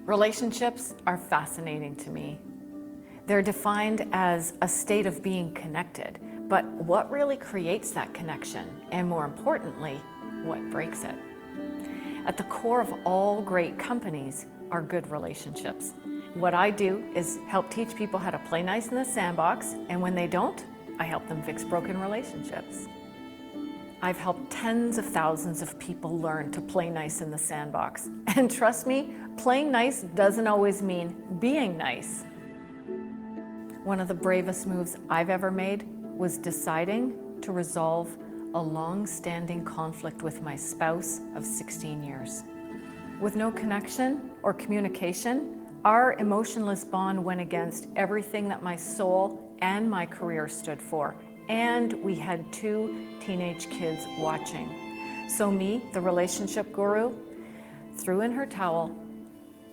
Relationships are fascinating to me. They're defined as a state of being connected, but what really creates that connection? And more importantly, what breaks it? At the core of all great companies are good relationships. What I do is help teach people how to play nice in the sandbox, and when they don't, I help them fix broken relationships. I've helped tens of thousands of people learn to play nice in the sandbox. And trust me, playing nice doesn't always mean being nice. One of the bravest moves I've ever made was deciding to resolve a long-standing conflict with my spouse of 16 years. With no connection or communication, our emotionless bond went against everything that my soul and my career stood for. And we had 2 teenage kids watching. So me, the relationship guru, threw in her towel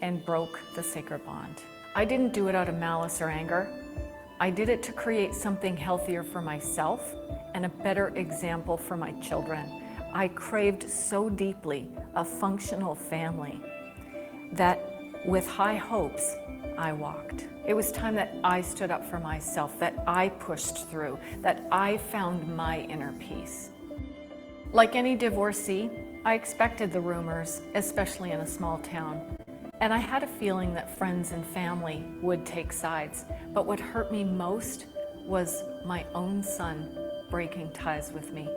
and broke the sacred bond. I didn't do it out of malice or anger. I did it to create something healthier for myself and a better example for my children. I craved so deeply a functional family that with high hopes, I walked. It was time that I stood up for myself, that I pushed through, that I found my inner peace. Like any divorcee, I expected the rumors, especially in a small town. And I had a feeling that friends and family would take sides. But what hurt me most was my own son breaking ties with me.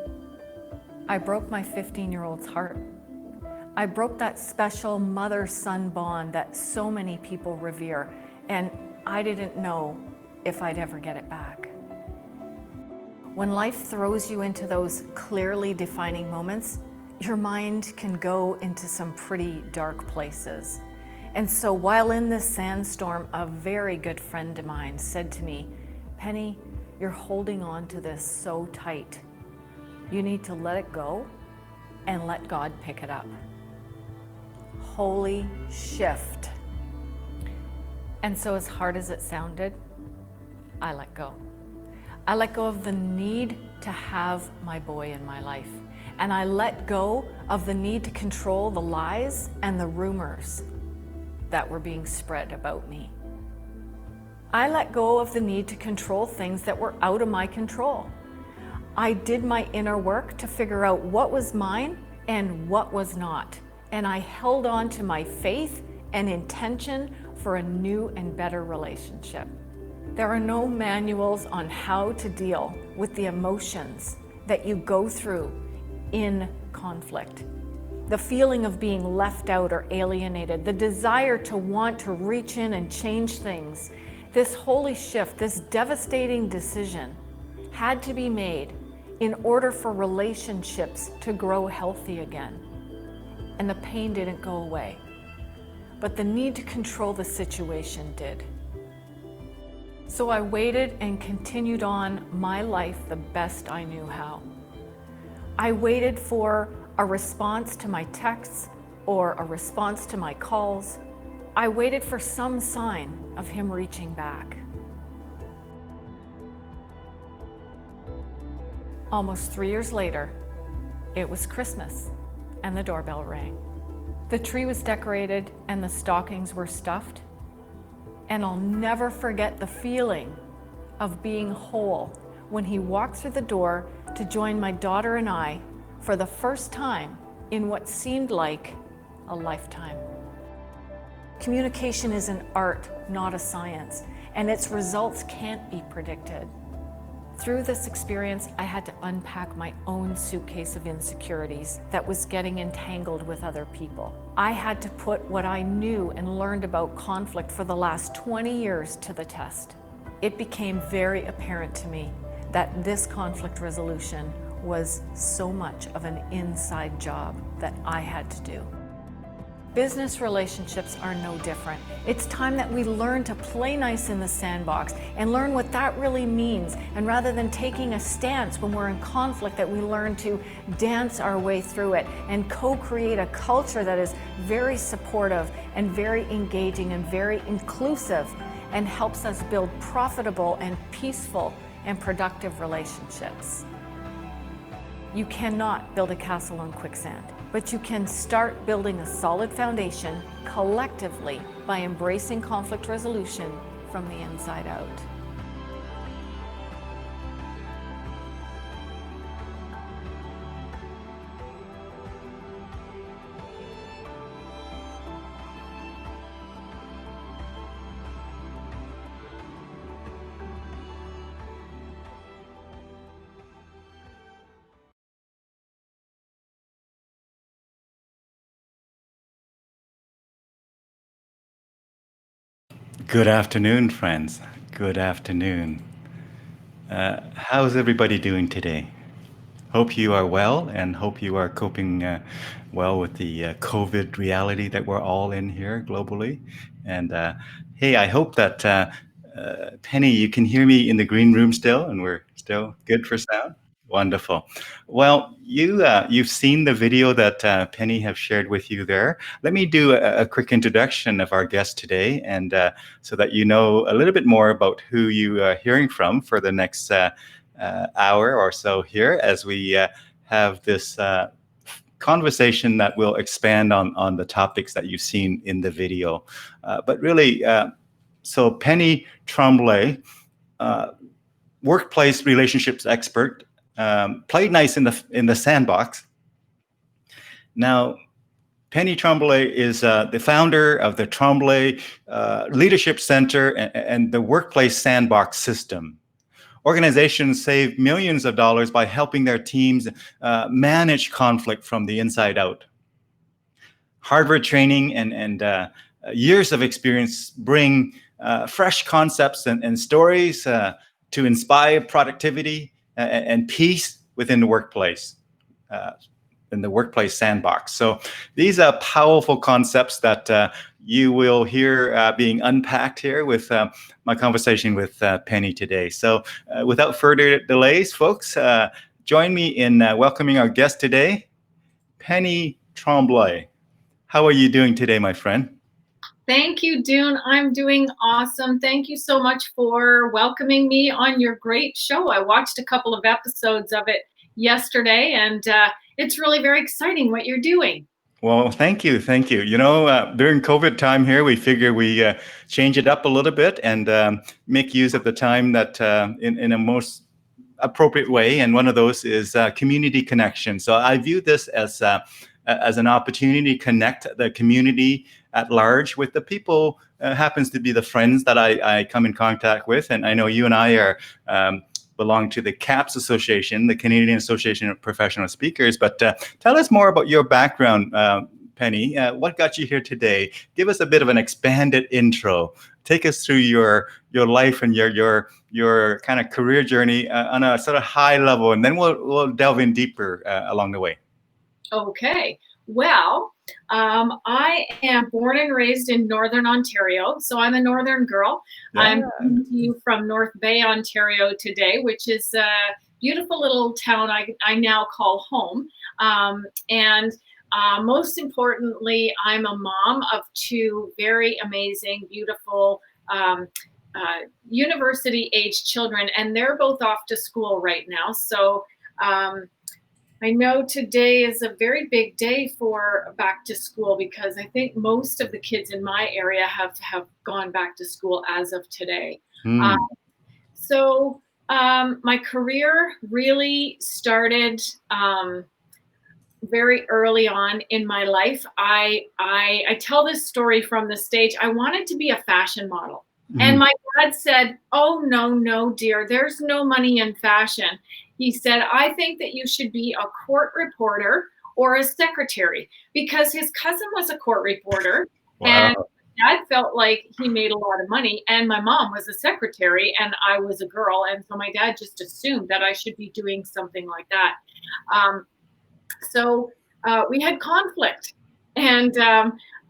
I broke my 15-year-old's heart. I broke that special mother-son bond that so many people revere, and I didn't know if I'd ever get it back. When life throws you into those clearly defining moments, your mind can go into some pretty dark places. And so while in this sandstorm, a very good friend of mine said to me, "Penny, you're holding on to this so tight. You need to let it go and let God pick it up." Holy shift. And so as hard as it sounded, I let go. I let go of the need to have my boy in my life. And I let go of the need to control the lies and the rumors that were being spread about me. I let go of the need to control things that were out of my control. I did my inner work to figure out what was mine and what was not. And I held on to my faith and intention for a new and better relationship. There are no manuals on how to deal with the emotions that you go through in conflict. The feeling of being left out or alienated, the desire to want to reach in and change things. This holy shift, this devastating decision had to be made in order for relationships to grow healthy again. And the pain didn't go away, but the need to control the situation did. So I waited and continued on my life the best I knew how. I waited for a response to my texts or a response to my calls. I waited for some sign of him reaching back. Almost 3 years later, it was Christmas and the doorbell rang. The tree was decorated and the stockings were stuffed. And I'll never forget the feeling of being whole when he walked through the door to join my daughter and I for the first time in what seemed like a lifetime. Communication is an art, not a science, and its results can't be predicted. Through this experience, I had to unpack my own suitcase of insecurities that was getting entangled with other people. I had to put what I knew and learned about conflict for the last 20 years to the test. It became very apparent to me that this conflict resolution was so much of an inside job that I had to do. Business relationships are no different. It's time that we learn to play nice in the sandbox and learn what that really means. And rather than taking a stance when we're in conflict, that we learn to dance our way through it and co-create a culture that is very supportive and very engaging and very inclusive and helps us build profitable and peaceful and productive relationships. You cannot build a castle on quicksand, but you can start building a solid foundation collectively by embracing conflict resolution from the inside out. Good afternoon, friends. Good afternoon. How's everybody doing today? Hope you are well and hope you are coping well with the COVID reality that we're all in here globally. And hey, I hope that Penny, you can hear me in the green room still, and we're still good for sound. Wonderful. Well, you've seen the video that Penny have shared with you there. Let me do a quick introduction of our guest today, and so that you know a little bit more about who you are hearing from for the next hour or so here, as we have this conversation that will expand on the topics that you've seen in the video. But really, so Penny Tremblay, workplace relationships expert, played nice in the Sandbox. Now, Penny Tremblay is the founder of the Tremblay Leadership Center and the Workplace Sandbox system. Organizations save millions of dollars by helping their teams manage conflict from the inside out. Harvard training and years of experience bring fresh concepts and stories to inspire productivity and peace within the workplace. In the workplace sandbox. So these are powerful concepts that you will hear being unpacked here with my conversation with Penny today. So without further delays, folks, join me in welcoming our guest today, Penny Tremblay. How are you doing today, my friend? Thank you, Dune. I'm doing awesome. Thank you so much for welcoming me on your great show. I watched a couple of episodes of it yesterday, and it's really very exciting what you're doing. Well, thank you. Thank you. You know, during COVID time here, we figure we change it up a little bit and make use of the time that in a most appropriate way. And one of those is community connection. So I view this as an opportunity to connect the community at large with the people happens to be the friends that I come in contact with. And I know you and I are belong to the CAPS Association, the Canadian Association of Professional Speakers. But tell us more about your background, Penny. What got you here today? Give us a bit of an expanded intro. Take us through your life and your kind of career journey on a sort of high level, and then we'll delve in deeper along the way. Okay. Well, I am born and raised in Northern Ontario, so I'm a Northern girl. Yeah. I'm coming to you from North Bay, Ontario today, which is a beautiful little town I now call home. And most importantly, I'm a mom of two very amazing, beautiful university-age children, and they're both off to school right now. So I know today is a very big day for back to school because I think most of the kids in my area have gone back to school as of today. So my career really started very early on in my life. I tell this story from the stage. I wanted to be a fashion model. And my dad said, "Oh, no, dear, there's no money in fashion." He said, "I think that you should be a court reporter or a secretary," because his cousin was a court reporter. Wow. And dad felt like he made a lot of money, and my mom was a secretary and I was a girl. And so my dad just assumed that I should be doing something like that. So we had conflict. And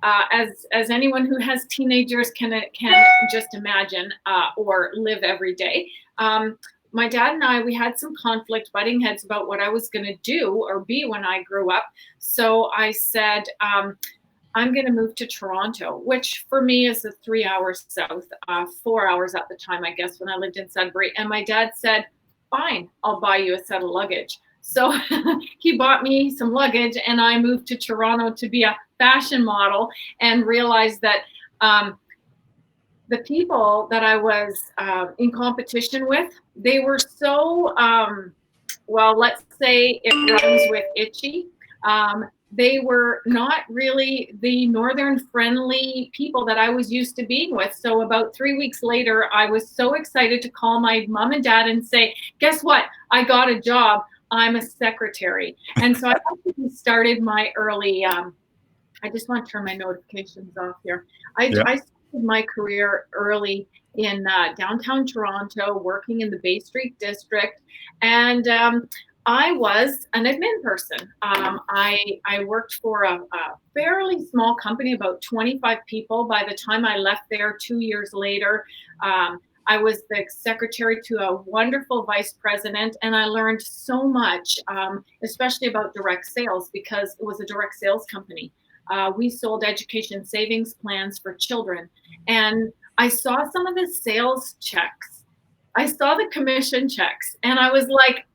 as anyone who has teenagers can just imagine or live every day, my dad and I, we had some conflict, butting heads about what I was going to do or be when I grew up. So I said, I'm going to move to Toronto, which for me is 3 hours south, 4 hours at the time, I guess, when I lived in Sudbury. And my dad said, "Fine, I'll buy you a set of luggage." So he bought me some luggage, and I moved to Toronto to be a fashion model, and realized that the people that I was in competition with, they were so, well, let's say it rhymes with itchy. They were not really the northern friendly people that I was used to being with. So about 3 weeks later, I was so excited to call my mom and dad and say, guess what? I got a job. I'm a secretary. And so I actually started my early, I just want to turn my notifications off here. Yeah. I started my career early in downtown Toronto, working in the Bay Street district, and I was an admin person. I worked for a fairly small company, about 25 people. By the time I left there 2 years later, I was the secretary to a wonderful vice president, and I learned so much, especially about direct sales, because it was a direct sales company. We sold education savings plans for children. And I saw some of the sales checks. I saw the commission checks. And I was like,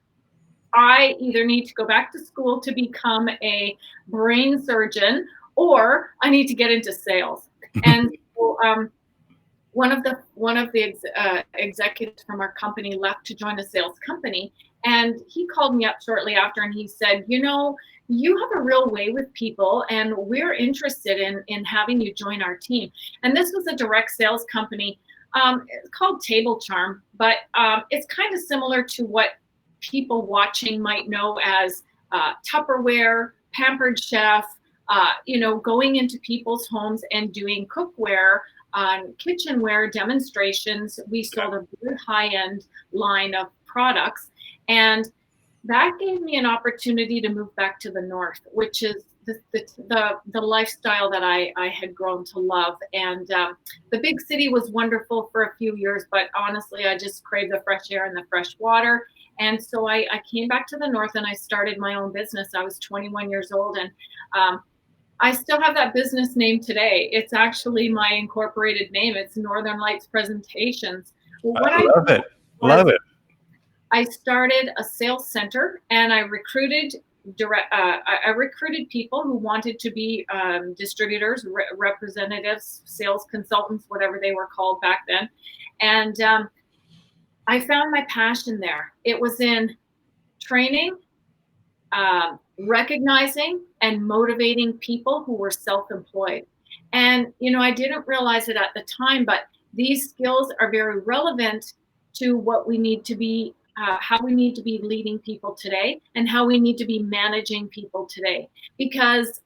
I either need to go back to school to become a brain surgeon, or I need to get into sales. And so, one of the executives from our company left to join a sales company, and he called me up shortly after, and he said, you know, you have a real way with people, and we're interested in having you join our team. And this was a direct sales company. It's called Table Charm, but it's kind of similar to what people watching might know as Tupperware, Pampered Chef, going into people's homes and doing cookware, kitchenware demonstrations. We sold a very high-end line of products, and that gave me an opportunity to move back to the north, which is the lifestyle that I had grown to love. And the big city was wonderful for a few years, but honestly, I just craved the fresh air and the fresh water. And so I came back to the north, and I started my own business. I was 21 years old, and I still have that business name today. It's actually my incorporated name. It's Northern Lights Presentations. Well, what I love it. Love it. I started a sales center, and I recruited people who wanted to be distributors, representatives, sales consultants, whatever they were called back then. And I found my passion there. It was in training, recognizing and motivating people who were self-employed. And, I didn't realize it at the time, but these skills are very relevant to what we need to be, how we need to be leading people today, and how we need to be managing people today. Because,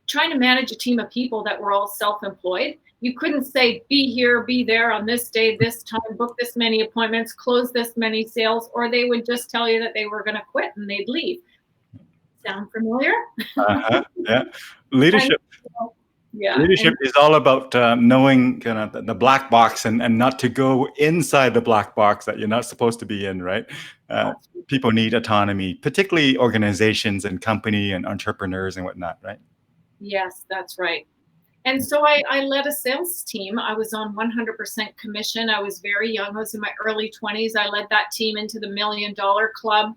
trying to manage a team of people that were all self-employed, you couldn't say, be here, be there on this day, this time, book this many appointments, close this many sales, or they would just tell you that they were going to quit and they'd leave. Sound familiar? Yeah. Leadership. Yeah. Leadership is all about knowing kind of the black box, and not to go inside the black box that you're not supposed to be in, right? People need autonomy, particularly organizations and company and entrepreneurs and whatnot, right? Yes, that's right. And so I led a sales team. I was on 100% commission. I was very young. I was in my early 20s. I led that team into the $1 Million Club.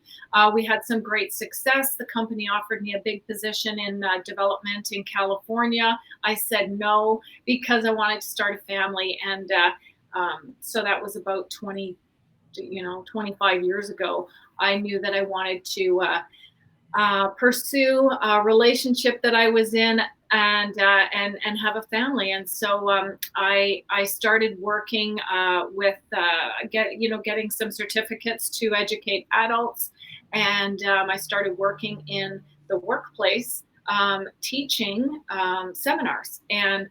We had some great success. The company offered me a big position in development in California. I said no, because I wanted to start a family. And so that was about 25 years ago. I knew that I wanted to pursue a relationship that I was in, and have a family. And so I started working with getting some certificates to educate adults, and I started working in the workplace, teaching seminars, and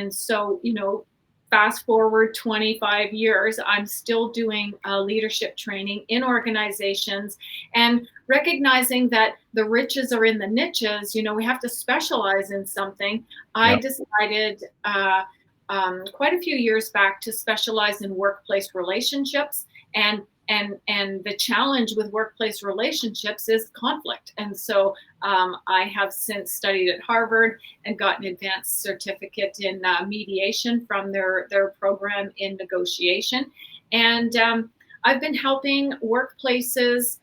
so fast forward 25 years, I'm still doing leadership training in organizations, and recognizing that the riches are in the niches. We have to specialize in something. I decided quite a few years back to specialize in workplace relationships, and the challenge with workplace relationships is conflict. And so I have since studied at Harvard and got an advanced certificate in mediation from their program in negotiation. And I've been helping workplaces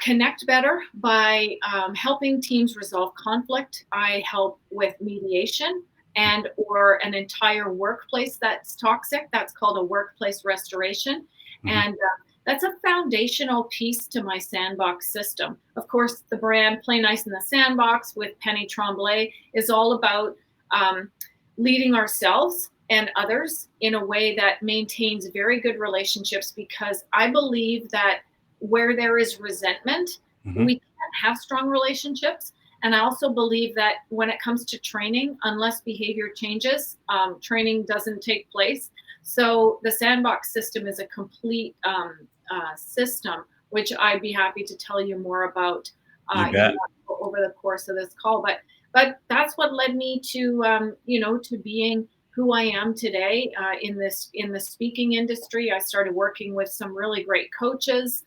connect better by helping teams resolve conflict. I help with mediation and or an entire workplace that's toxic. That's called a workplace restoration. Mhm. And that's a foundational piece to my Sandbox system. Of course, the brand Play Nice in the Sandbox with Penny Tremblay is all about um, leading ourselves and others in a way that maintains very good relationships, because I believe that where there is resentment, Mhm. we can't have strong relationships. And I also believe that when it comes to training, unless behavior changes, training doesn't take place. So the Sandbox system is a complete system, which I'd be happy to tell you more about, You bet. over the course of this call. But that's what led me to, to being who I am today in the speaking industry. I started working with some really great coaches,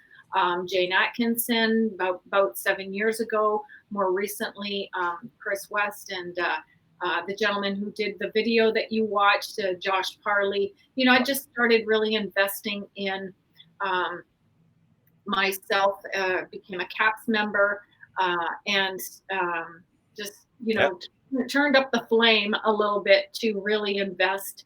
Jane Atkinson about 7 years ago. More recently, Chris West and the gentleman who did the video that you watched, Josh Parley. I just started really investing in um, myself, became a CAPS member, and just, Yeah. turned up the flame a little bit to really invest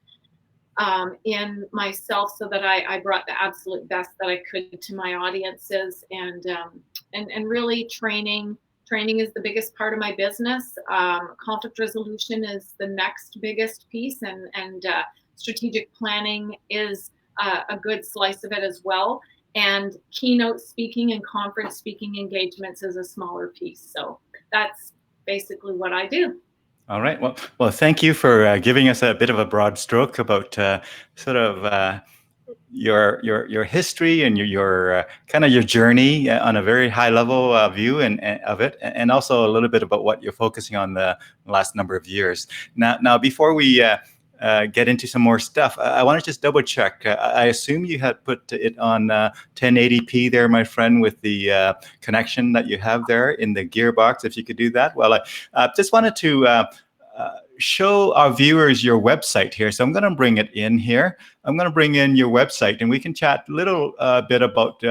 in myself, so that I brought the absolute best that I could to my audiences. And really training is the biggest part of my business. Conflict resolution is the next biggest piece, and strategic planning is a good slice of it as well. And keynote speaking and conference speaking engagements is a smaller piece. So that's basically what I do. All right. Well, thank you for giving us a bit of a broad stroke about sort of your history and your kind of your journey on a very high level view and of it, and also a little bit about what you're focusing on the last number of years. Now, before we get into some more stuff, I want to just double check. I assume you had put it on 1080p there, my friend, with the connection that you have there in the gearbox. If you could do that. Well, I just wanted to show our viewers your website here. So I'm going to bring it in here. I'm going to bring in your website, and we can chat a little bit about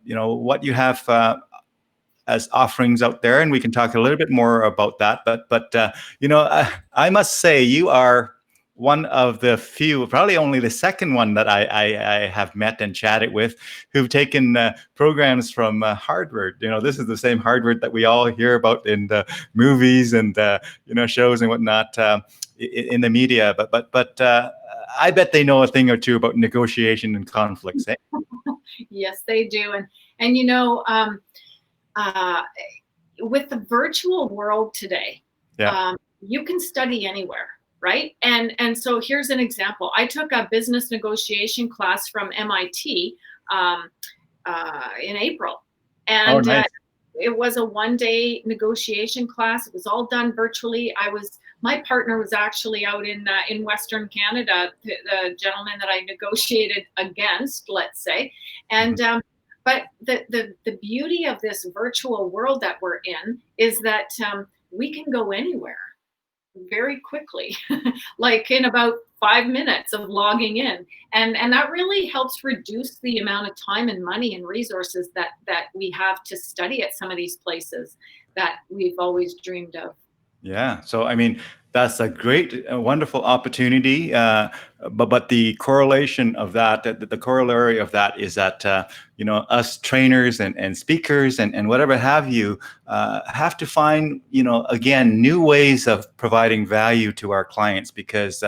what you have as offerings out there, and we can talk a little bit more about that. But I must say you are one of the few, probably only the second one that I have met and chatted with, who've taken programs from Harvard. This is the same Harvard that we all hear about in the movies and shows and whatnot in the media. But I bet they know a thing or two about negotiation and conflicts. Eh? Yes, they do. And uh, with the virtual world today, Yeah. you can study anywhere, right? And so here's an example. I took a business negotiation class from MIT in April, Oh, and nice. it was a one-day negotiation class. It was all done virtually. My partner was actually out in Western Canada, the gentleman that I negotiated against, let's say, and. But the beauty of this virtual world that we're in is that we can go anywhere very quickly, like in about 5 minutes of logging in. And that really helps reduce the amount of time and money and resources that we have to study at some of these places that we've always dreamed of. Yeah. So, I mean, that's a great, wonderful opportunity. But the correlation of that, the corollary of that is that, us trainers and speakers and whatever have you, have to find, again, new ways of providing value to our clients, because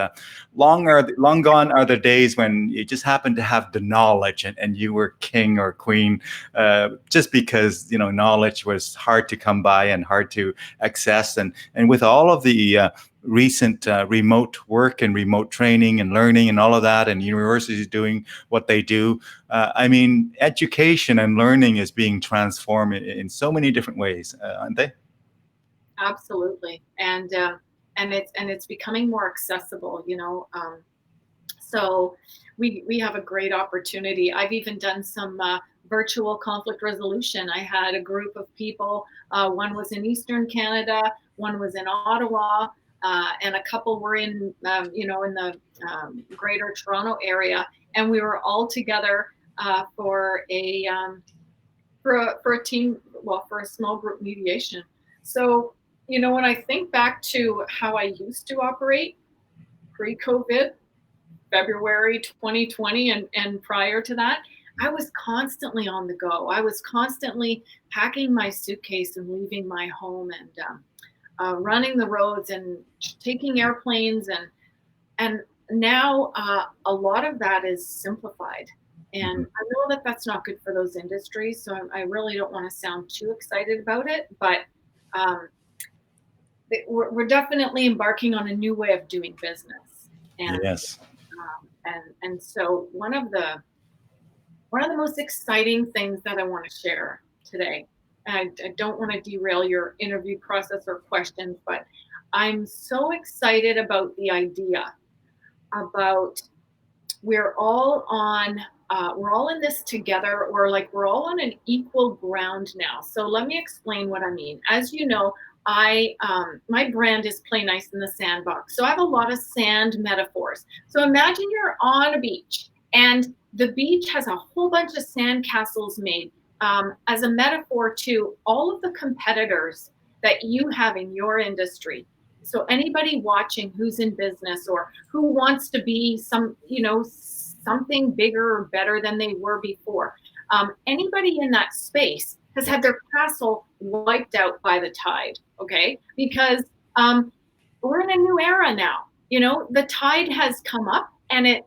long gone are the days when you just happen to have the knowledge and you were king or queen, just because, knowledge was hard to come by and hard to access. And with all of the recent remote work and remote training and learning and all of that, and universities doing what they do, I mean, education and learning is being transformed in so many different ways, aren't they? Absolutely. And it's becoming more accessible, so we have a great opportunity. I've even done some virtual conflict resolution. I had a group of people. One was in Eastern Canada, one was in Ottawa, and a couple were in the Greater Toronto area, and we were all together for a team, well, for a small group mediation. So, when I think back to how I used to operate pre-COVID, February 2020, and prior to that, I was constantly on the go. I was constantly packing my suitcase and leaving my home, and running the roads and taking airplanes, and now a lot of that is simplified. And I know that that's not good for those industries, so I really don't want to sound too excited about it, but um, we're definitely embarking on a new way of doing business. And Yes. and so one of the most exciting things that I want to share today, and I don't want to derail your interview process or questions, but I'm so excited about the idea about we're all in this together, or like we're all on an equal ground now. So let me explain what I mean. As you know, my brand is Play Nice in the Sandbox. So I have a lot of sand metaphors. So imagine you're on a beach, and the beach has a whole bunch of sand castles made, as a metaphor to all of the competitors that you have in your industry. So anybody watching who's in business or who wants to be something bigger or better than they were before, anybody in that space has had their castle wiped out by the tide. Okay, because we're in a new era now. The tide has come up, and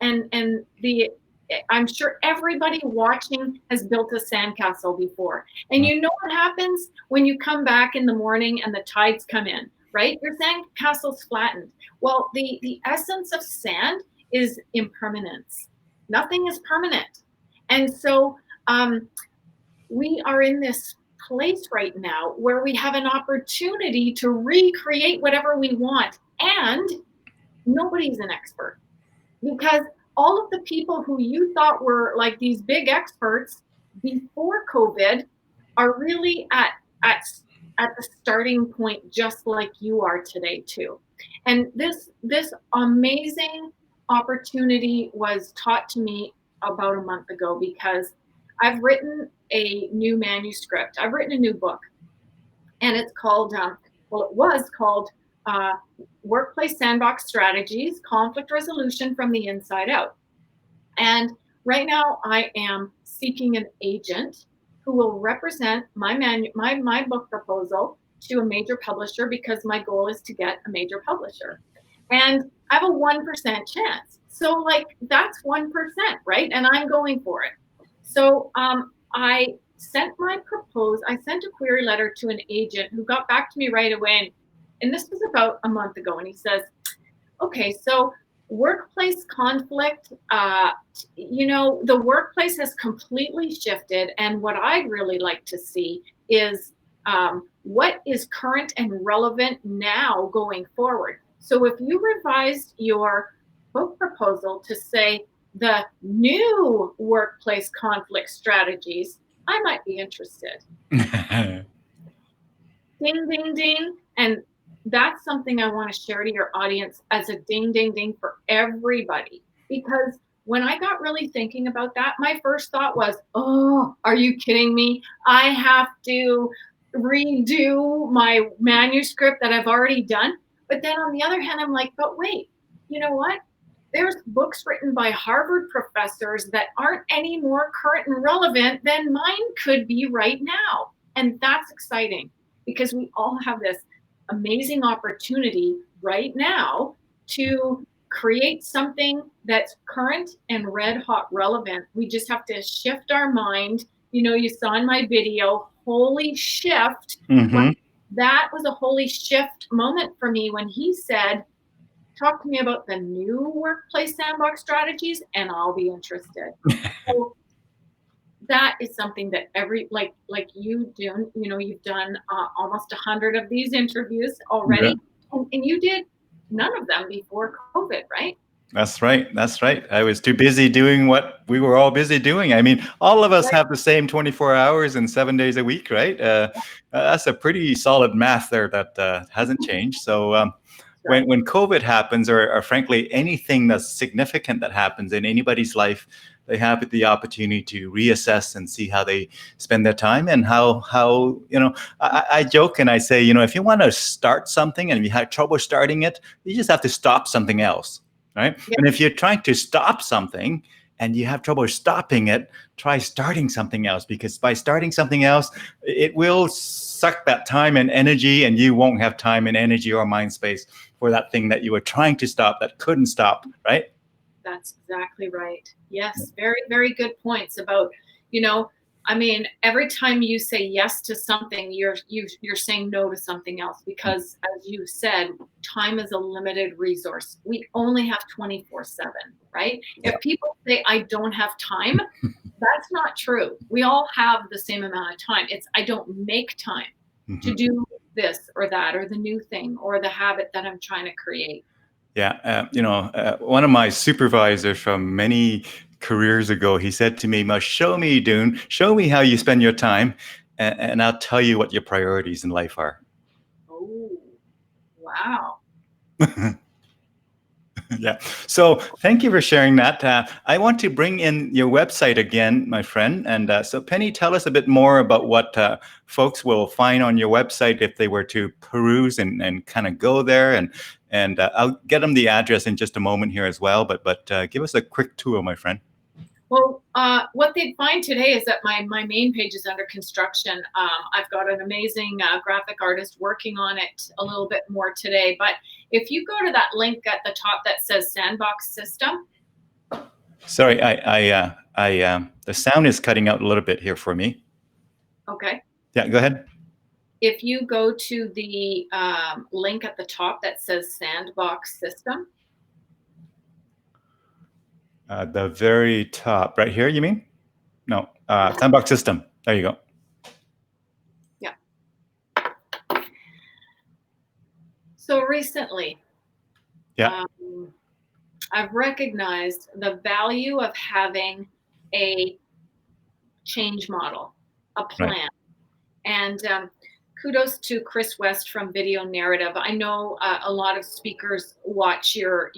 I'm sure everybody watching has built a sandcastle before. And you know what happens when you come back in the morning and the tides come in, right? Your sandcastle's flattened. Well, the essence of sand is impermanence. Nothing is permanent. And so we are in this place right now where we have an opportunity to recreate whatever we want. And nobody's an expert, because all of the people who you thought were like these big experts before COVID are really at the starting point, just like you are today too. And this amazing opportunity was taught to me about a month ago, because I've written a new manuscript. I've written a new book, and it's called it was called Workplace Sandbox Strategies, Conflict Resolution from the Inside Out. And right now I am seeking an agent who will represent my book proposal to a major publisher, because my goal is to get a major publisher. And I have a 1% chance. So like that's 1%, right? And I'm going for it. So I sent a query letter to an agent who got back to me right away. And this was about a month ago. And he says, okay, so workplace conflict, the workplace has completely shifted. And what I'd really like to see is what is current and relevant now going forward. So if you revised your book proposal to say the new workplace conflict strategies, I might be interested. Ding, ding, ding. And that's something I want to share to your audience as a ding, ding, ding for everybody. Because when I got really thinking about that, my first thought was, oh, are you kidding me? I have to redo my manuscript that I've already done. But then on the other hand, I'm like, but wait, you know what? There's books written by Harvard professors that aren't any more current and relevant than mine could be right now. And that's exciting, because we all have this amazing opportunity right now to create something that's current and red hot relevant. We just have to shift our mind. You saw in my video, holy shift. Mm-hmm. That was a holy shift moment for me when he said, talk to me about the new workplace sandbox strategies and I'll be interested. So that is something that like you do, you've done almost 100 of these interviews already. Yeah. And you did none of them before COVID, right? That's right. I was too busy doing what we were all busy doing. I mean, all of us have the same 24 hours and 7 days a week, right? That's a pretty solid math there that hasn't changed. So when COVID happens, or frankly, anything that's significant that happens in anybody's life, they have the opportunity to reassess and see how they spend their time, and how I joke and I say, if you want to start something and you have trouble starting it, you just have to stop something else, right? Yeah. And if you're trying to stop something and you have trouble stopping it, try starting something else, because by starting something else, it will suck that time and energy, and you won't have time and energy or mind space for that thing that you were trying to stop that couldn't stop, right? That's exactly right. Yes, very, very good points about, every time you say yes to something, you're saying no to something else, because as you said, time is a limited resource. We only have 24/7, right? Yeah. If people say I don't have time, that's not true. We all have the same amount of time. It's I don't make time to do this or that or the new thing or the habit that I'm trying to create. Yeah, one of my supervisors from many careers ago, he said to me, "Must show me, Dune, show me how you spend your time, and I'll tell you what your priorities in life are." Oh, wow. Yeah. So thank you for sharing that. I want to bring in your website again, my friend. And so, Penny, tell us a bit more about what folks will find on your website if they were to peruse and kind of go there. And I'll get them the address in just a moment here as well. But give us a quick tour, my friend. Well, what they'd find today is that my main page is under construction. I've got an amazing graphic artist working on it a little bit more today. But if you go to that link at the top that says Sandbox System. Sorry, the sound is cutting out a little bit here for me. Okay. Yeah, go ahead. If you go to the link at the top that says Sandbox System. The very top, right here, you mean? No, Sandbox System. There you go. Yeah. So recently, Yeah. I've recognized the value of having a change model, a plan. Right. And kudos to Chris West from Video Narrative. I know a lot of speakers watch your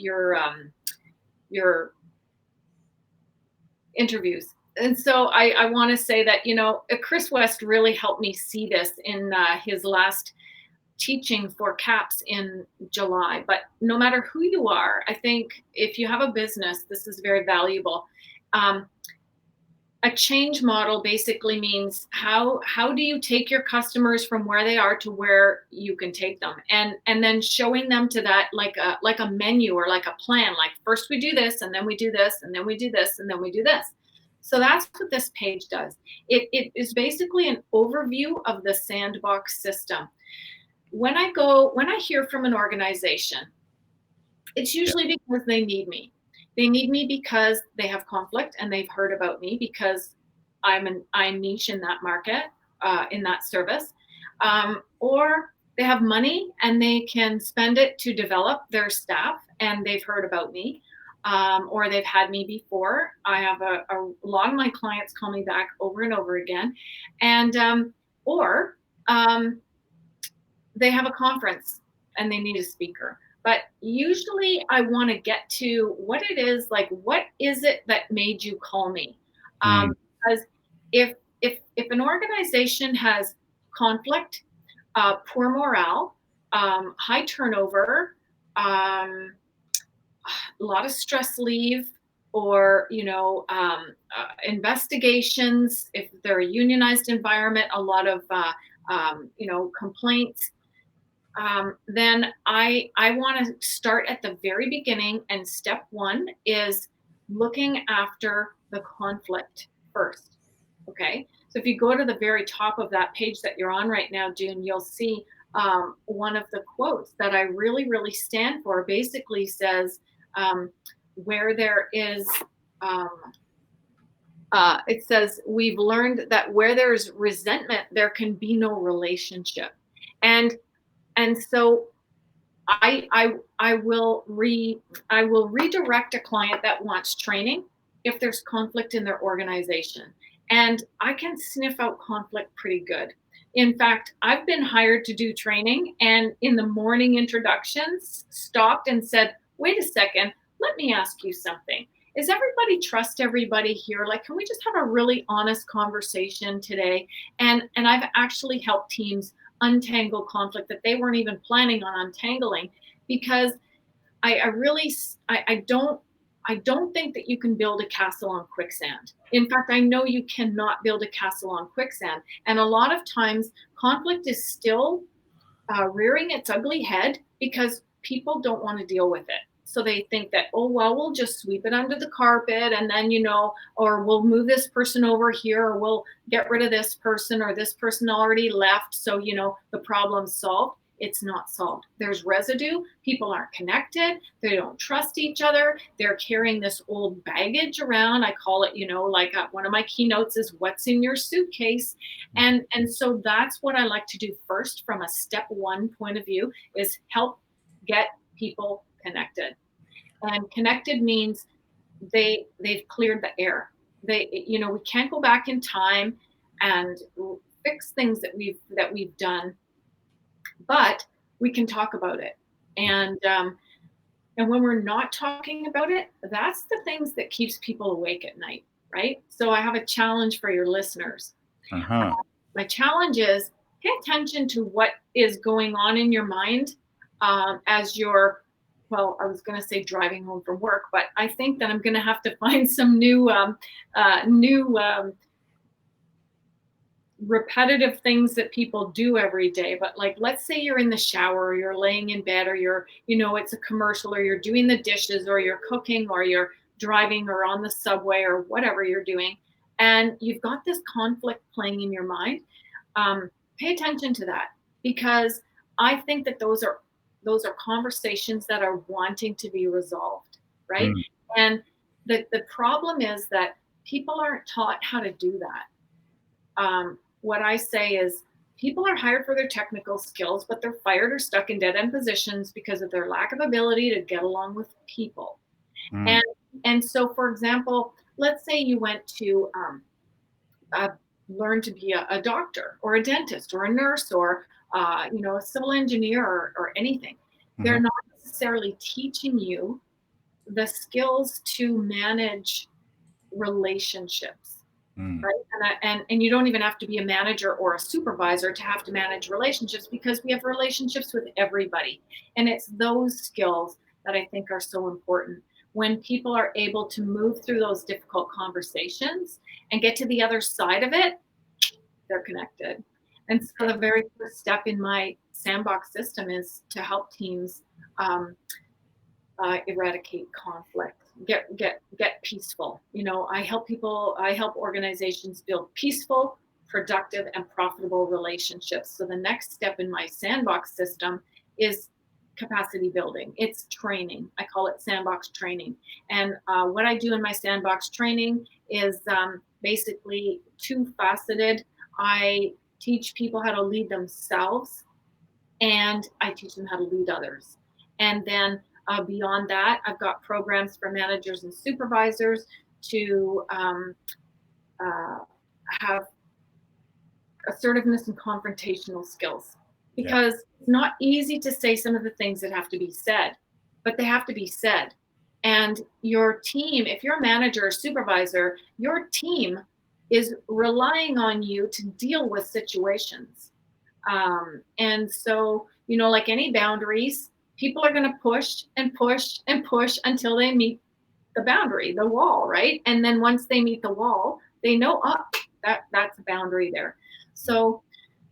interviews. And so I want to say that, Chris West really helped me see this in his last teaching for CAPS in July. But no matter who you are, I think if you have a business, this is very valuable. A change model basically means how do you take your customers from where they are to where you can take them, and then showing them to that like a menu or like a plan. Like first we do this, and then we do this, and then we do this, and then we do this. So that's what this page does. It is basically an overview of the Sandbox system. When I hear from an organization, it's usually because they need me. They need me because they have conflict and they've heard about me because I'm niche in that market, in that service, or they have money and they can spend it to develop their staff and they've heard about me, or they've had me before. I have a lot of my clients call me back over and over again, and or they have a conference and they need a speaker. But usually I want to get to what it is, like, what is it that made you call me? Because if an organization has conflict, poor morale, high turnover, a lot of stress leave, or investigations, if they're a unionized environment, a lot of complaints, then I want to start at the very beginning. And step one is looking after the conflict first. Okay. So if you go to the very top of that page that you're on right now, Dune, you'll see one of the quotes that I really, really stand for. Basically says, where there is, it says, we've learned that where there's resentment, there can be no relationship. And so I will redirect a client that wants training if there's conflict in their organization. And I can sniff out conflict pretty good. In fact, I've been hired to do training, and in the morning introductions stopped and said, wait a second, let me ask you something. is everybody trust everybody here? Like, can we just have a really honest conversation today? And I've actually helped teams untangle conflict that they weren't even planning on untangling, because I really I don't think that you can build a castle on quicksand. In fact, I know you cannot build a castle on quicksand. And a lot of times conflict is still rearing its ugly head because people don't want to deal with it. So they think that, oh, well, we'll just sweep it under the carpet, and then, or we'll move this person over here, or we'll get rid of this person, or this person already left. So, the problem's solved. It's not solved. There's residue. People aren't connected. They don't trust each other. They're carrying this old baggage around. I call it, like one of my keynotes is what's in your suitcase. And so that's what I like to do first from a step one point of view, is help get people connected. And connected means they've cleared the air. We can't go back in time and fix things that we've done, but we can talk about it. And when we're not talking about it, that's the things that keeps people awake at night, right? So I have a challenge for your listeners. Uh-huh. My challenge is pay attention to what is going on in your mind as you're, well, I was going to say driving home from work, but I think that I'm going to have to find some new repetitive things that people do every day. But like, let's say you're in the shower, or you're laying in bed, or you're, it's a commercial, or you're doing the dishes, or you're cooking, or you're driving, or on the subway, or whatever you're doing, and you've got this conflict playing in your mind. Pay attention to that, because I think that those are conversations that are wanting to be resolved, right? Mm. And the problem is that people aren't taught how to do that. What I say is, people are hired for their technical skills, but they're fired or stuck in dead-end positions because of their lack of ability to get along with people. Mm. And so, for example, let's say you went to learn to be a doctor, or a dentist, or a nurse, or a civil engineer, or anything. Mm-hmm. They're not necessarily teaching you the skills to manage relationships. Mm. Right? And you don't even have to be a manager or a supervisor to have to manage relationships, because we have relationships with everybody. And it's those skills that I think are so important. When people are able to move through those difficult conversations and get to the other side of it, they're connected. And so the very first step in my Sandbox system is to help teams eradicate conflict, get peaceful. I help organizations build peaceful, productive, and profitable relationships. So the next step in my Sandbox system is capacity building. It's training. I call it Sandbox training. And what I do in my Sandbox training is basically two-faceted. I teach people how to lead themselves, and I teach them how to lead others. And then beyond that, I've got programs for managers and supervisors to have assertiveness and confrontational skills, because it's not easy to say some of the things that have to be said, but they have to be said. And your team, if you're a manager or supervisor, your team is relying on you to deal with situations. And so, like any boundaries, people are going to push and push and push until they meet the boundary, the wall, right? And then once they meet the wall, they know, that's a boundary there. So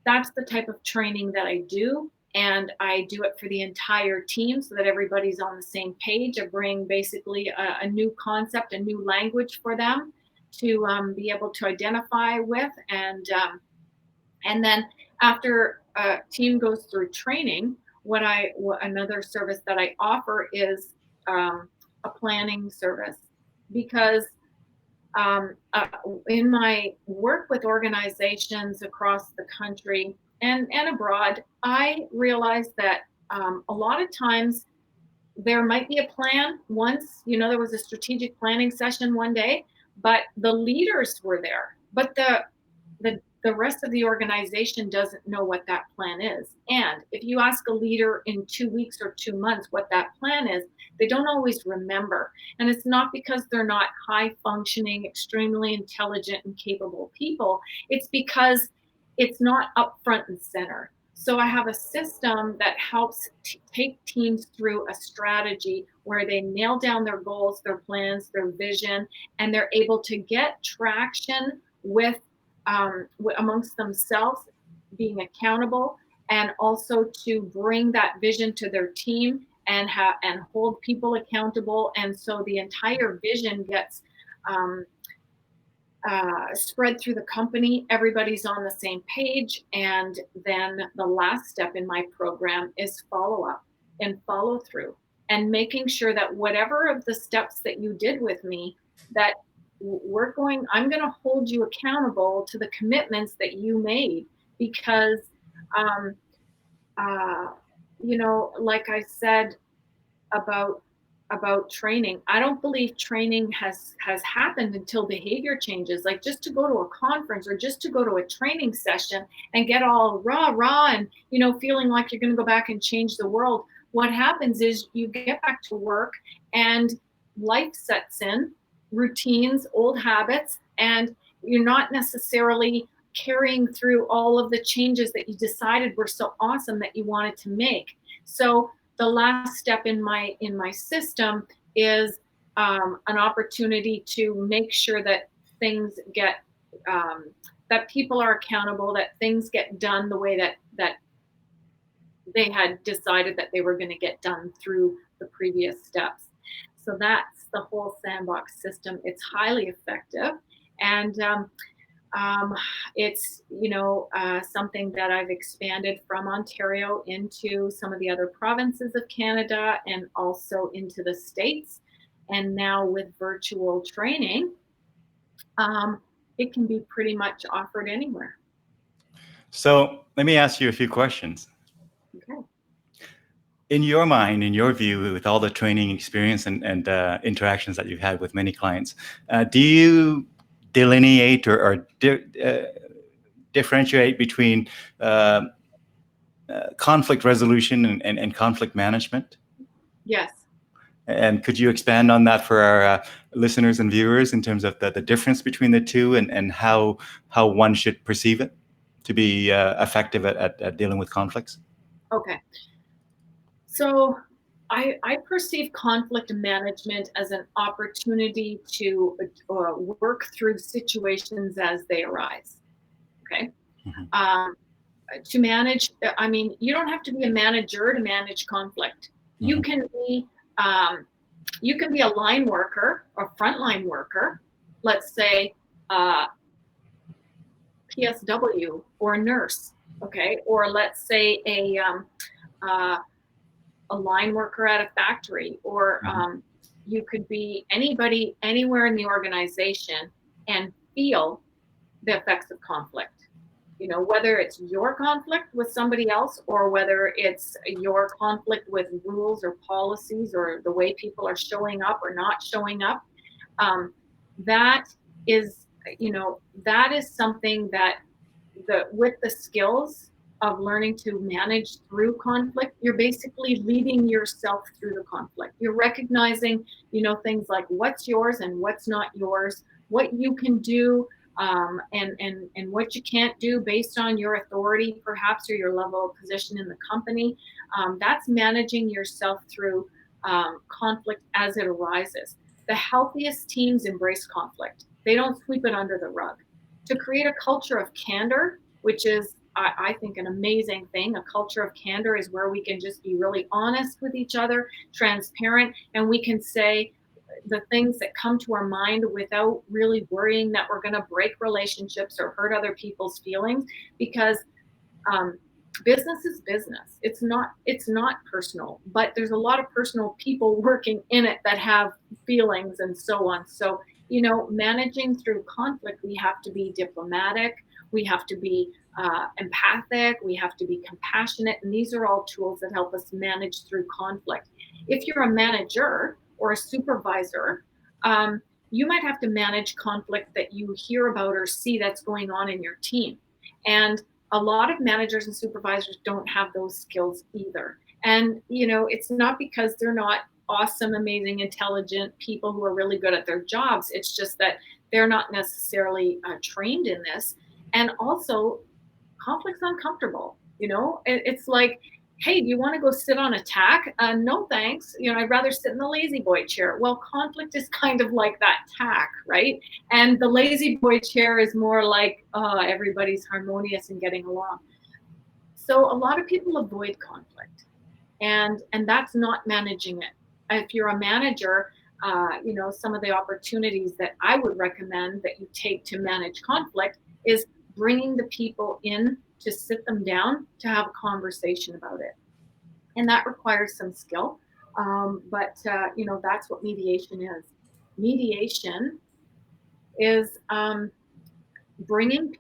that's the type of training that I do. And I do it for the entire team so that everybody's on the same page. I bring basically a new concept, a new language for them to be able to identify with. And then after a team goes through training, another service that I offer is a planning service, because in my work with organizations across the country and abroad, I realized that a lot of times there might be a plan. Once, there was a strategic planning session one day, but the leaders were there, but the the rest of the organization doesn't know what that plan is. And if you ask a leader in 2 weeks or 2 months what that plan is, they don't always remember. And it's not because they're not high functioning, extremely intelligent and capable people. It's because it's not up front and center. So I have a system that helps take teams through a strategy where they nail down their goals, their plans, their vision, and they're able to get traction with amongst themselves, being accountable, and also to bring that vision to their team and hold people accountable. And so the entire vision gets um, spread through the company. Everybody's on the same page. And then the last step in my program is follow up and follow through, and making sure that whatever of the steps that you did with me, that I'm going to hold you accountable to the commitments that you made. Because, um, like I said about training, I don't believe training has happened until behavior changes. Like, just to go to a conference or just to go to a training session and get all rah and feeling like you're going to go back and change the world. What happens is you get back to work and life sets in, routines, old habits, and you're not necessarily carrying through all of the changes that you decided were so awesome that you wanted to make. So the last step in my system is an opportunity to make sure that things get that people are accountable, that things get done the way that they had decided that they were going to get done through the previous steps. So that's the whole Sandbox system. It's highly effective, and it's something that I've expanded from Ontario into some of the other provinces of Canada and also into the States. And now with virtual training, it can be pretty much offered anywhere. So let me ask you a few questions. Okay. In your mind, in your view, with all the training experience and interactions that you've had with many clients, do you delineate or differentiate between conflict resolution and conflict management? Yes. And could you expand on that for our listeners and viewers in terms of the difference between the two and how one should perceive it to be effective at dealing with conflicts? Okay. So I perceive conflict management as an opportunity to work through situations as they arise. Okay. Mm-hmm. To manage, I mean, you don't have to be a manager to manage conflict. Mm-hmm. You can be a line worker or frontline worker, let's say PSW or a nurse, okay, or let's say a line worker at a factory, or you could be anybody anywhere in the organization and feel the effects of conflict. Whether it's your conflict with somebody else or whether it's your conflict with rules or policies or the way people are showing up or not showing up, that is something that with the skills of learning to manage through conflict, you're basically leading yourself through the conflict. You're recognizing, things like what's yours and what's not yours, what you can do, and what you can't do based on your authority, perhaps, or your level of position in the company. That's managing yourself through conflict as it arises. The healthiest teams embrace conflict. They don't sweep it under the rug. To create a culture of candor, which is, I think, an amazing thing. A culture of candor is where we can just be really honest with each other, transparent, and we can say the things that come to our mind without really worrying that we're going to break relationships or hurt other people's feelings, because business is business. It's not personal, but there's a lot of personal people working in it that have feelings and so on. So, managing through conflict, we have to be diplomatic, we have to be empathic, we have to be compassionate, and these are all tools that help us manage through conflict. If you're a manager or a supervisor, you might have to manage conflict that you hear about or see that's going on in your team. And a lot of managers and supervisors don't have those skills either. And, it's not because they're not awesome, amazing, intelligent people who are really good at their jobs. It's just that they're not necessarily trained in this. And also, conflict's uncomfortable. It's like, hey, do you want to go sit on a tack? No, thanks. I'd rather sit in the lazy boy chair. Well, conflict is kind of like that tack, right? And the lazy boy chair is more like, everybody's harmonious and getting along. So a lot of people avoid conflict, and that's not managing it. If you're a manager, some of the opportunities that I would recommend that you take to manage conflict is bringing the people in to sit them down to have a conversation about it. And that requires some skill. But that's what mediation is. Mediation is bringing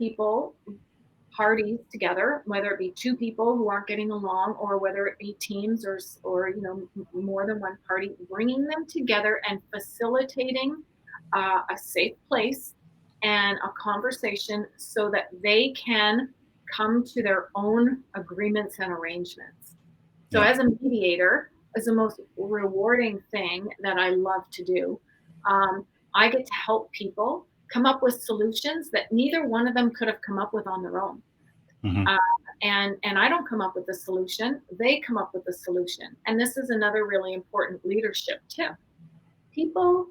parties together, whether it be two people who aren't getting along, or whether it be teams or more than one party, bringing them together and facilitating a safe place and a conversation so that they can come to their own agreements and arrangements. So as a mediator, is the most rewarding thing that I love to do. I get to help people come up with solutions that neither one of them could have come up with on their own. Mm-hmm. And I don't come up with the solution, they come up with the solution. And this is another really important leadership tip. People,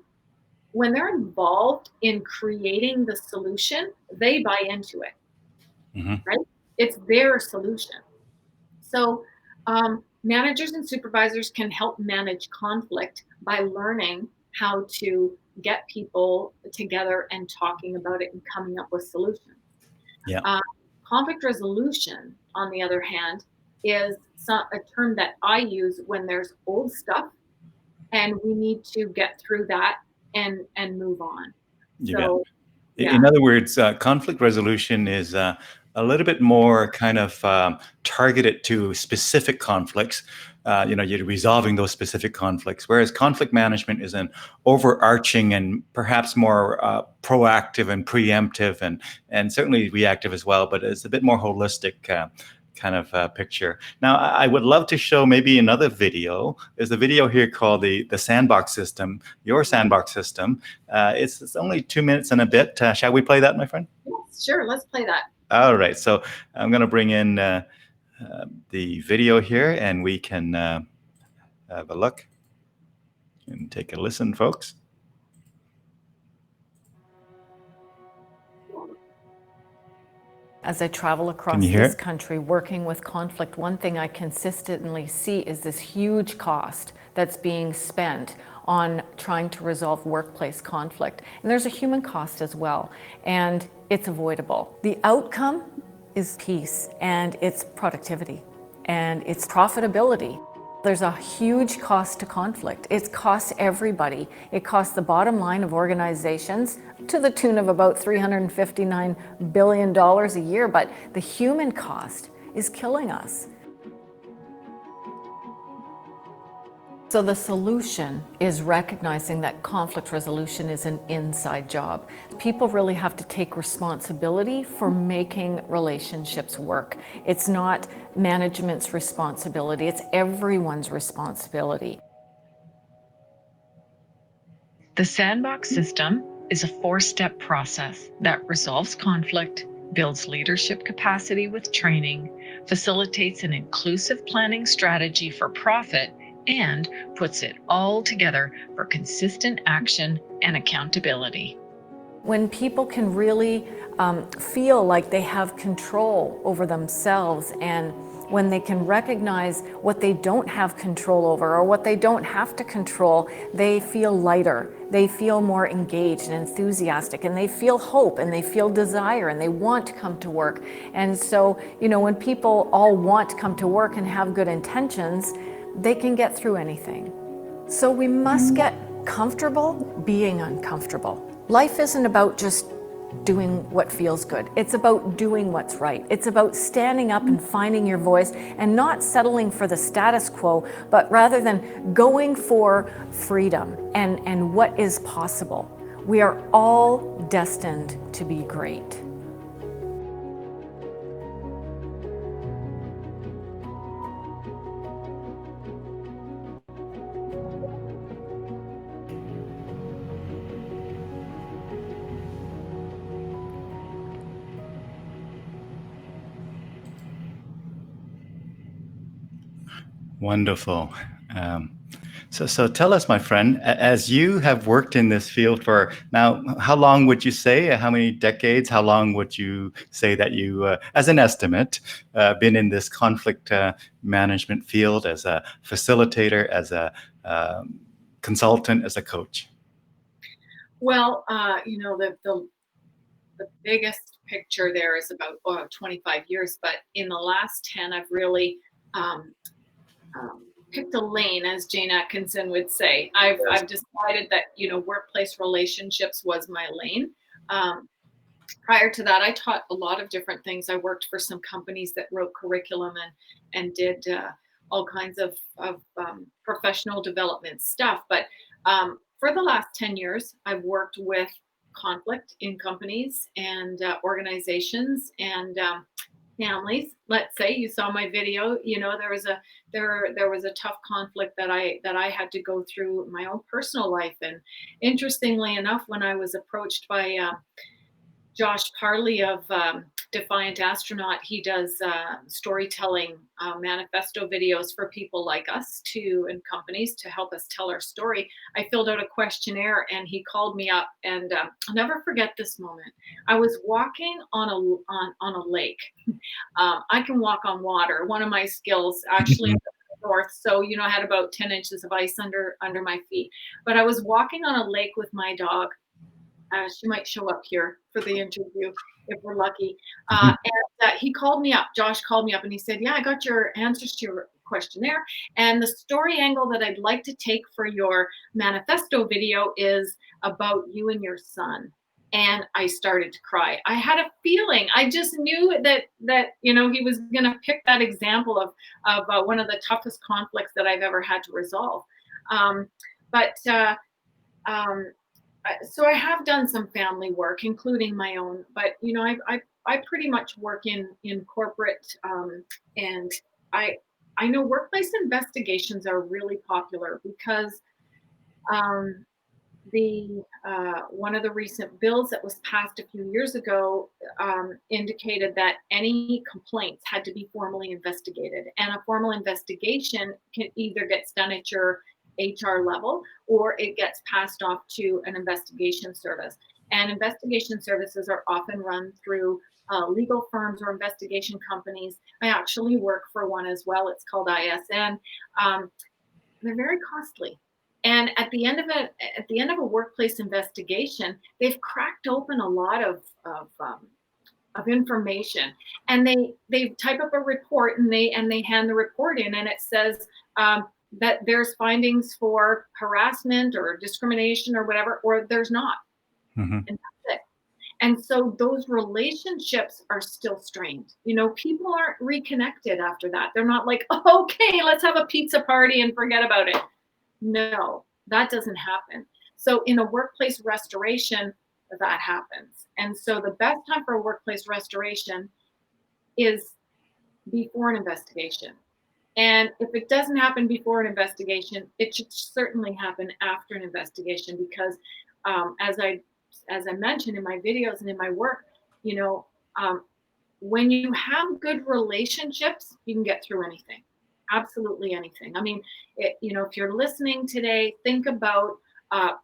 when they're involved in creating the solution, they buy into it, right? It's their solution. So managers and supervisors can help manage conflict by learning how to get people together and talking about it and coming up with solutions. Conflict resolution, on the other hand, is a term that I use when there's old stuff and we need to get through that and move on. In other words, conflict resolution is a little bit more kind of targeted to specific conflicts. You're resolving those specific conflicts, whereas conflict management is an overarching and perhaps more proactive and preemptive and certainly reactive as well, but it's a bit more holistic kind of picture. Now, I would love to show maybe another video. There's a video here called the Sandbox system, your Sandbox system. It's only 2 minutes and a bit. Shall we play that, my friend? Yes, sure, let's play that. All right, so I'm going to bring in the video here, and we can have a look and take a listen, folks. As I travel across this country working with conflict, one thing I consistently see is this huge cost that's being spent on trying to resolve workplace conflict. And there's a human cost as well, and it's avoidable. The outcome is peace, and it's productivity, and it's profitability. There's a huge cost to conflict. It costs everybody. It costs the bottom line of organizations to the tune of about $359 billion a year, but the human cost is killing us. So the solution is recognizing that conflict resolution is an inside job. People really have to take responsibility for making relationships work. It's not management's responsibility, it's everyone's responsibility. The Sandbox system is a 4-step process that resolves conflict, builds leadership capacity with training, facilitates an inclusive planning strategy for profit, and puts it all together for consistent action and accountability. When people can really feel like they have control over themselves, and when they can recognize what they don't have control over or what they don't have to control, they feel lighter, they feel more engaged and enthusiastic, and they feel hope and they feel desire and they want to come to work. And so, when people all want to come to work and have good intentions, they can get through anything. So we must get comfortable being uncomfortable. Life isn't about just doing what feels good. It's about doing what's right. It's about standing up and finding your voice and not settling for the status quo, but rather than going for freedom and what is possible. We are all destined to be great. Wonderful. Um, so tell us, my friend, as you have worked in this field for now, how long would you say? How many decades? How long would you say that you, as an estimate, been in this conflict management field as a facilitator, as a consultant, as a coach? Well, the biggest picture there is about 25 years, but in the last 10, I've really um, picked a lane, as Jane Atkinson would say. I've decided that workplace relationships was my lane. Um, Prior to that, I taught a lot of different things. I worked for some companies that wrote curriculum and did all kinds of professional development stuff. But for the last 10 years, I've worked with conflict in companies and organizations and families. Let's say you saw my video. There was a tough conflict that I had to go through in my own personal life. And interestingly enough, when I was approached by Josh Parley of Defiant Astronaut. He does storytelling manifesto videos for people like us and companies to help us tell our story. I filled out a questionnaire and he called me up, and I'll never forget this moment. I was walking on a lake. I can walk on water. One of my skills, actually. In the north, so I had about 10 inches of ice under my feet. But I was walking on a lake with my dog. She might show up here for the interview if we're lucky. He called me up. Josh called me up and he said, "Yeah, I got your answers to your questionnaire. And the story angle that I'd like to take for your manifesto video is about you and your son." And I started to cry. I had a feeling. I just knew that he was going to pick that example of one of the toughest conflicts that I've ever had to resolve. Um, but so I have done some family work, including my own, but I pretty much work in corporate, and I know workplace investigations are really popular because um, the one of the recent bills that was passed a few years ago indicated that any complaints had to be formally investigated, and a formal investigation gets done at your HR level, or it gets passed off to an investigation service. And investigation services are often run through legal firms or investigation companies. I actually work for one as well. It's called ISN. They're very costly. And at the end of a workplace investigation, they've cracked open a lot of information, and they type up a report and they hand the report in, and it says that there's findings for harassment or discrimination or whatever, or there's not, Mm-hmm. and that's it. And so those relationships are still strained. People aren't reconnected after that. They're not like, okay, let's have a pizza party and forget about it. No, that doesn't happen. So in a workplace restoration, that happens. And so the best time for a workplace restoration is before an investigation. And if it doesn't happen before an investigation, it should certainly happen after an investigation, because as I mentioned in my videos and in my work, when you have good relationships, you can get through anything. Absolutely anything. I mean, if you're listening today, think about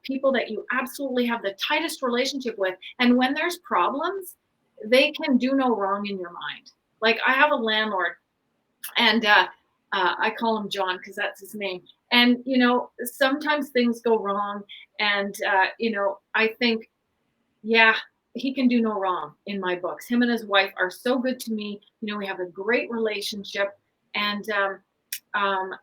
people that you absolutely have the tightest relationship with. And when there's problems, they can do no wrong in your mind. Like, I have a landlord, and I call him John because that's his name. And, sometimes things go wrong. And, I think, yeah, he can do no wrong in my books. Him and his wife are so good to me. We have a great relationship. And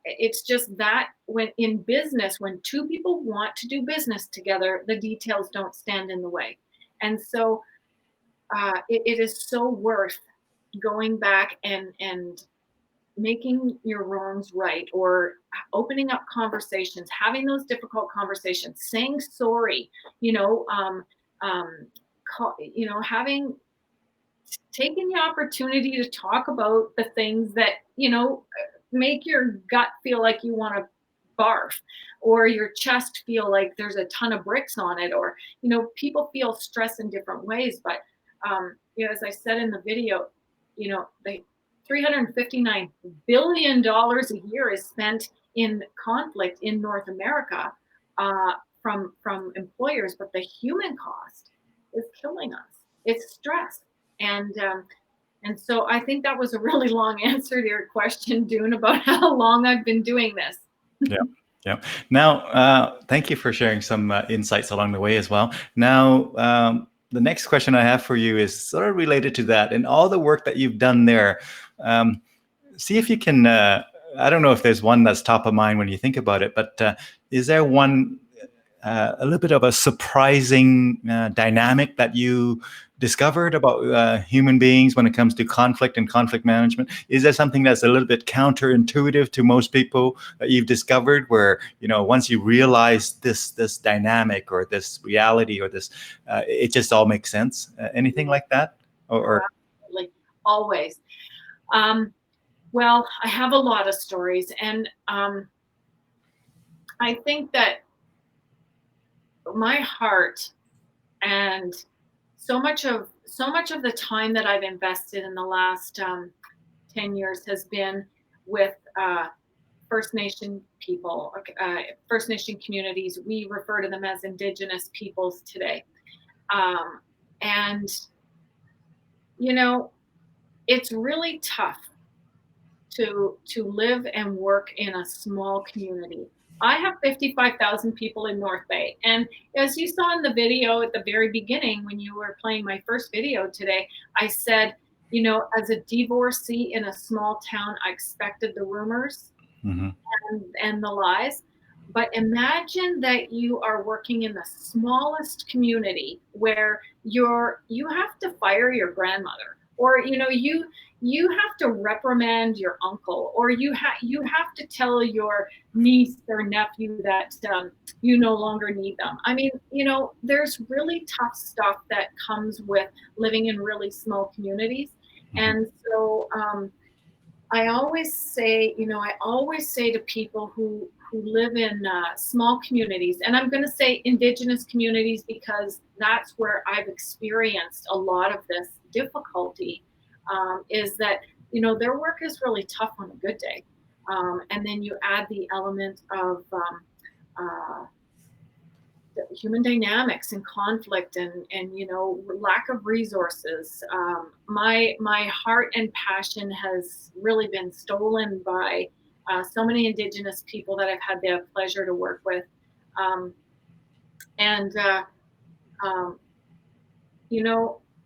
it's just that when in business, when two people want to do business together, the details don't stand in the way. And so it is so worth going back and making your wrongs right, or opening up conversations, having those difficult conversations, saying sorry, having taking the opportunity to talk about the things that make your gut feel like you want to barf, or your chest feel like there's a ton of bricks on it, or people feel stress in different ways. But as I said in the video, they $359 billion a year is spent in conflict in North America from employers, but the human cost is killing us. It's stress. And so I think that was a really long answer to your question, Dune, about how long I've been doing this. Yeah. Yeah. Now, thank you for sharing some insights along the way as well. Now, the next question I have for you is sort of related to that and all the work that you've done there. See if you can, I don't know if there's one that's top of mind when you think about it, but is there one, a little bit of a surprising dynamic that you discovered about human beings when it comes to conflict and conflict management? Is there something that's a little bit counterintuitive to most people that you've discovered, where once you realize this dynamic or this reality or this, it just all makes sense? Anything like that? Or Absolutely. Always. Well, I have a lot of stories, and I think that my heart and so much of the time that I've invested in the last 10 years has been with First Nation people, First Nation communities. We refer to them as Indigenous peoples today. And, it's really tough to live and work in a small community. I have 55,000 people in North Bay. And as you saw in the video at the very beginning, when you were playing my first video today, I said, as a divorcee in a small town, I expected the rumors and the lies. But imagine that you are working in the smallest community where you have to fire your grandmother, or you have to reprimand your uncle, or you have to tell your niece or nephew that you no longer need them. I mean, there's really tough stuff that comes with living in really small communities. And so I always say to people who live in small communities, and I'm going to say Indigenous communities because that's where I've experienced a lot of this difficulty, is that their work is really tough on a good day, and then you add the element of human dynamics and conflict and lack of resources. My heart and passion has really been stolen by so many Indigenous people that I've had the pleasure to work with, and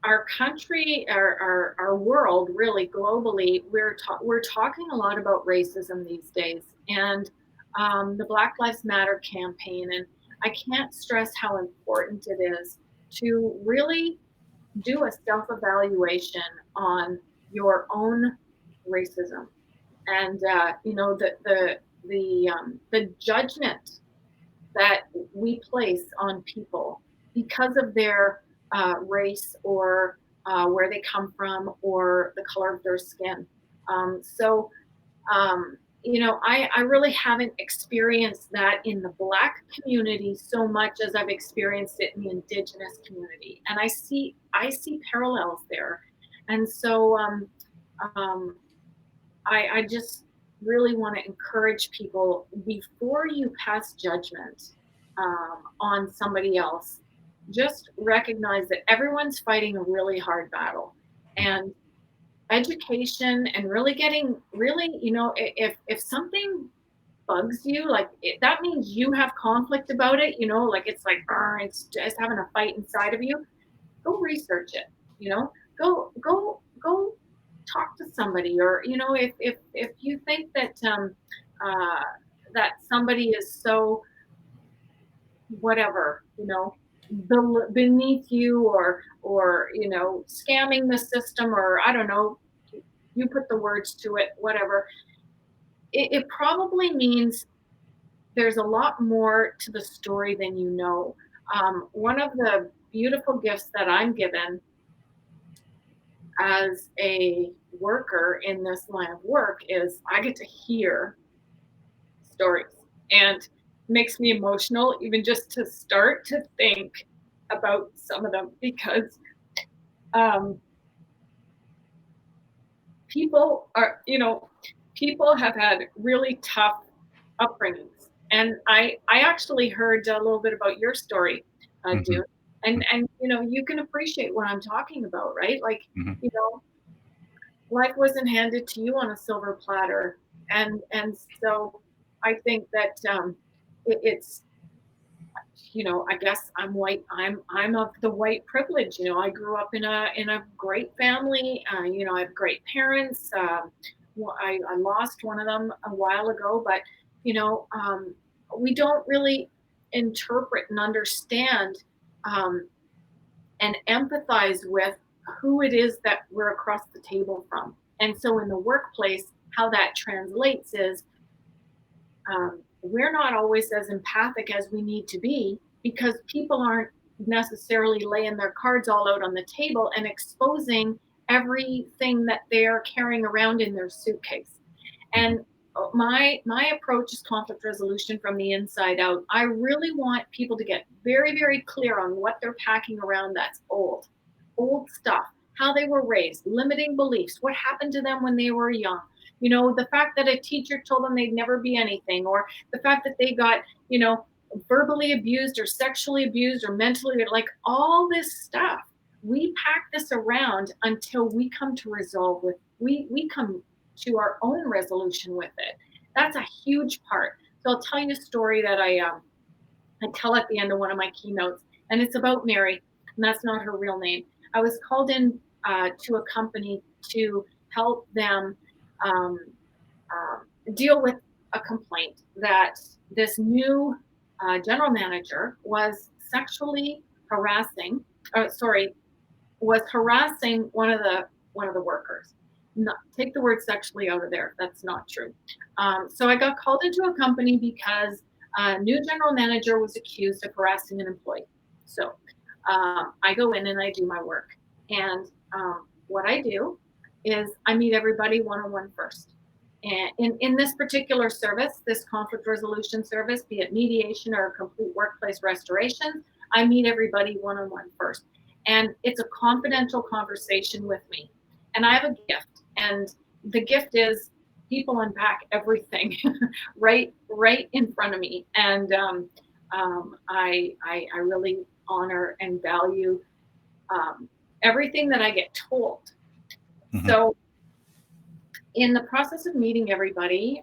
our country, our world, really globally, we're talking a lot about racism these days, and the Black Lives Matter campaign, and I can't stress how important it is to really do a self-evaluation on your own racism, and the judgment that we place on people because of their race or where they come from or the color of their skin. I really haven't experienced that in the Black community so much as I've experienced it in the Indigenous community, and I see parallels there. And so I just really want to encourage people, before you pass judgment on somebody else, just recognize that everyone's fighting a really hard battle, and education and really getting if something bugs you, that means you have conflict about it, it's like it's just having a fight inside of you. Go research it, go talk to somebody, or if you think that that somebody is so whatever, beneath you, or scamming the system, or I don't know, you put the words to it, whatever, it probably means there's a lot more to the story than you know. One of the beautiful gifts that I'm given as a worker in this line of work is I get to hear stories, and makes me emotional even just to start to think about some of them, because people are, people have had really tough upbringings. And I actually heard a little bit about your story, Hmm. Dune. And you can appreciate what I'm talking about, right? Like, Hmm. you know, life wasn't handed to you on a silver platter. And so I think that it's, I guess I'm white. I'm of the white privilege. I grew up in a great family. I have great parents. Well, I lost one of them a while ago, but you know, um, we don't really interpret and understand um, and empathize with who it is that we're across the table from. And so in the workplace, how that translates is we're not always as empathic as we need to be because people aren't necessarily laying their cards all out on the table and exposing everything that they're carrying around in their suitcase. Hmm. And my approach is conflict resolution from the inside out. I really want people to get very, very clear on what they're packing around that's old stuff, how they were raised, limiting beliefs, what happened to them when they were young. The fact that a teacher told them they'd never be anything, or the fact that they got, verbally abused or sexually abused or mentally, like all this stuff. We pack this around until we come to resolve with, we come to our own resolution with it. That's a huge part. So I'll tell you a story that I tell at the end of one of my keynotes, and it's about Mary, and that's not her real name. I was called in to a company to help them um, deal with a complaint that this new general manager was sexually harassing. Sorry, was harassing one of the workers. Not, take the word sexually out of there. That's not true. So I got called into a company because a new general manager was accused of harassing an employee. So I go in and I do my work. And what I do is I meet everybody one-on-one first. And in this particular service, this conflict resolution service, be it mediation or complete workplace restoration, I meet everybody one-on-one first. And it's a confidential conversation with me. And I have a gift. And the gift is people unpack everything right in front of me. And I really honor and value everything that I get told. Hmm. So in the process of meeting everybody,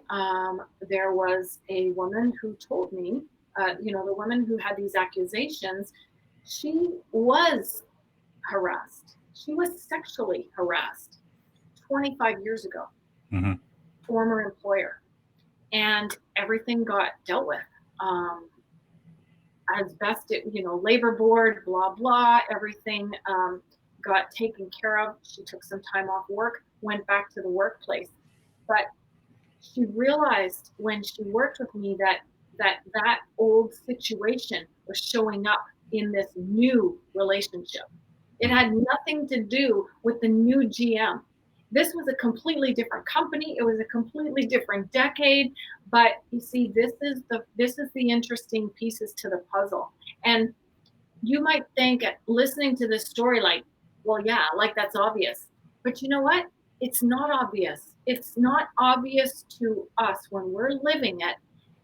there was a woman who told me, the woman who had these accusations, she was harassed. She was sexually harassed 25 years ago, Hmm. former employer, and everything got dealt with. As best it, labor board, blah, blah, everything got taken care of. She took some time off work, went back to the workplace. But she realized when she worked with me that old situation was showing up in this new relationship. It had nothing to do with the new GM. This was a completely different company. It was a completely different decade. But you see, this is the interesting pieces to the puzzle. And you might think at listening to this story, like, well, yeah, like that's obvious. But you know what? It's not obvious. It's not obvious to us when we're living it.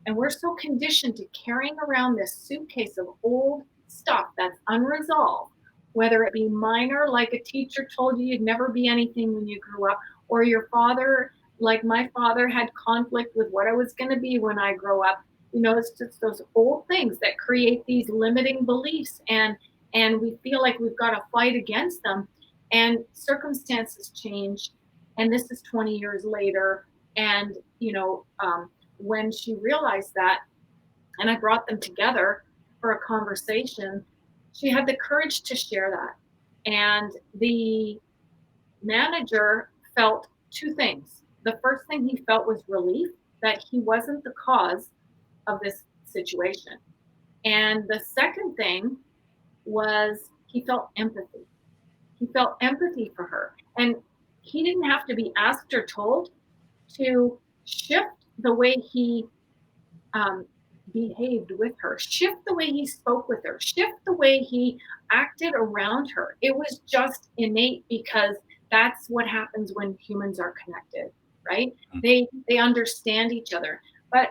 And we're so conditioned to carrying around this suitcase of old stuff that's unresolved, whether it be minor, like a teacher told you you'd never be anything when you grew up, or your father, like my father, had conflict with what I was going to be when I grow up. It's just those old things that create these limiting beliefs, and we feel like we've got to fight against them. And circumstances change, and this is 20 years later. And when she realized that, and I brought them together for a conversation, she had the courage to share that. And the manager felt two things. The first thing he felt was relief that he wasn't the cause of this situation. And the second thing was he felt empathy. He felt empathy for her. And he didn't have to be asked or told to shift the way he um, behaved with her, shift the way he spoke with her, shift the way he acted around her. It was just innate because That's what happens when humans are connected, right? They understand each other. But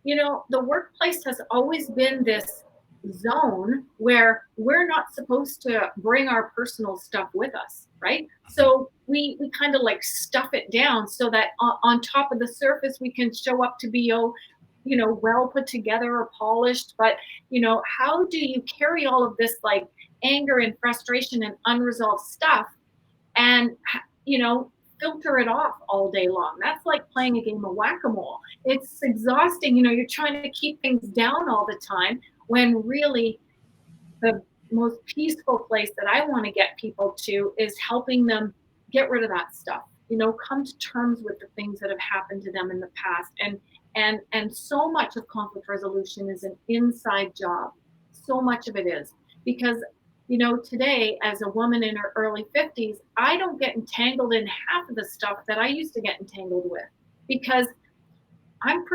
the workplace has always been this zone where we're not supposed to bring our personal stuff with us, right? So we kind of like stuff it down so that on top of the surface we can show up to be well put together or polished. But how do you carry all of this like anger and frustration and unresolved stuff and filter it off all day long? That's like playing a game of whack-a-mole. It's exhausting. You're trying to keep things down all the time when really the most peaceful place that I want to get people to is helping them get rid of that stuff. Come to terms with the things that have happened to them in the past. And so much of conflict resolution is an inside job. So much of it is because today, as a woman in her early 50s, I don't get entangled in half of the stuff that I used to get entangled with because I'm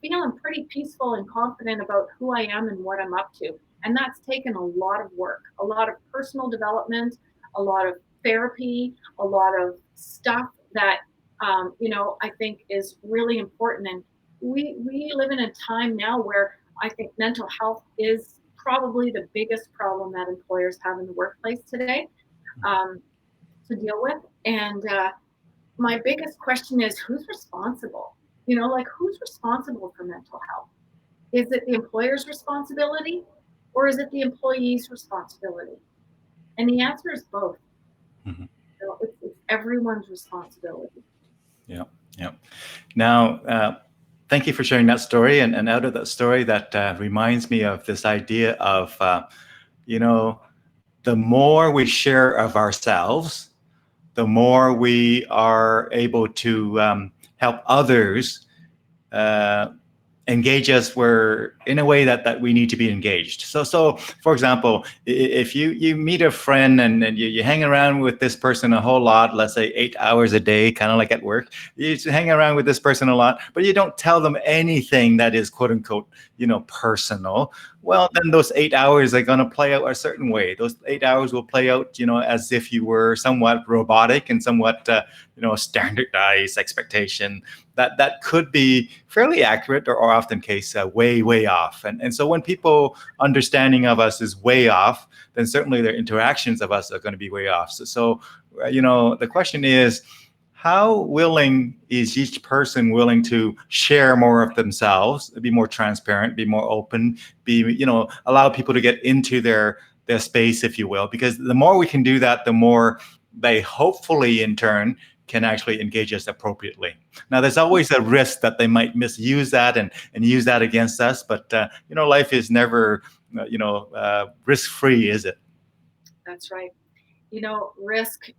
feeling pretty peaceful and confident about who I am and what I'm up to. And that's taken a lot of work, a lot of personal development, a lot of therapy, a lot of stuff that, I think is really important. And we live in a time now where I think mental health is probably the biggest problem that employers have in the workplace today to deal with. And my biggest question is, who's responsible? Who's responsible for mental health? Is it the employer's responsibility or is it the employee's responsibility? And the answer is both. Mhm. It's everyone's responsibility. Yeah, yeah. Now, thank you for sharing that story. And out of that story, that reminds me of this idea of, the more we share of ourselves, the more we are able to help others engage us in a way that we need to be engaged. So for example, if you meet a friend and you hang around with this person a whole lot, let's say 8 hours a day, kind of like at work, you hang around with this person a lot, but you don't tell them anything that is quote unquote, personal. Well, then those 8 hours are going to play out a certain way. Those 8 hours will play out, as if you were somewhat robotic and somewhat, standardized expectation that could be fairly accurate or often case way off. And so when people understanding of us is way off, then certainly their interactions of us are going to be way off. So the question is, how willing is each person willing to share more of themselves, be more transparent, be more open, allow people to get into their space, if you will, because the more we can do that, the more they hopefully in turn can actually engage us appropriately. Now, there's always a risk that they might misuse that and use that against us, but life is never risk-free, is it? That's right. Risk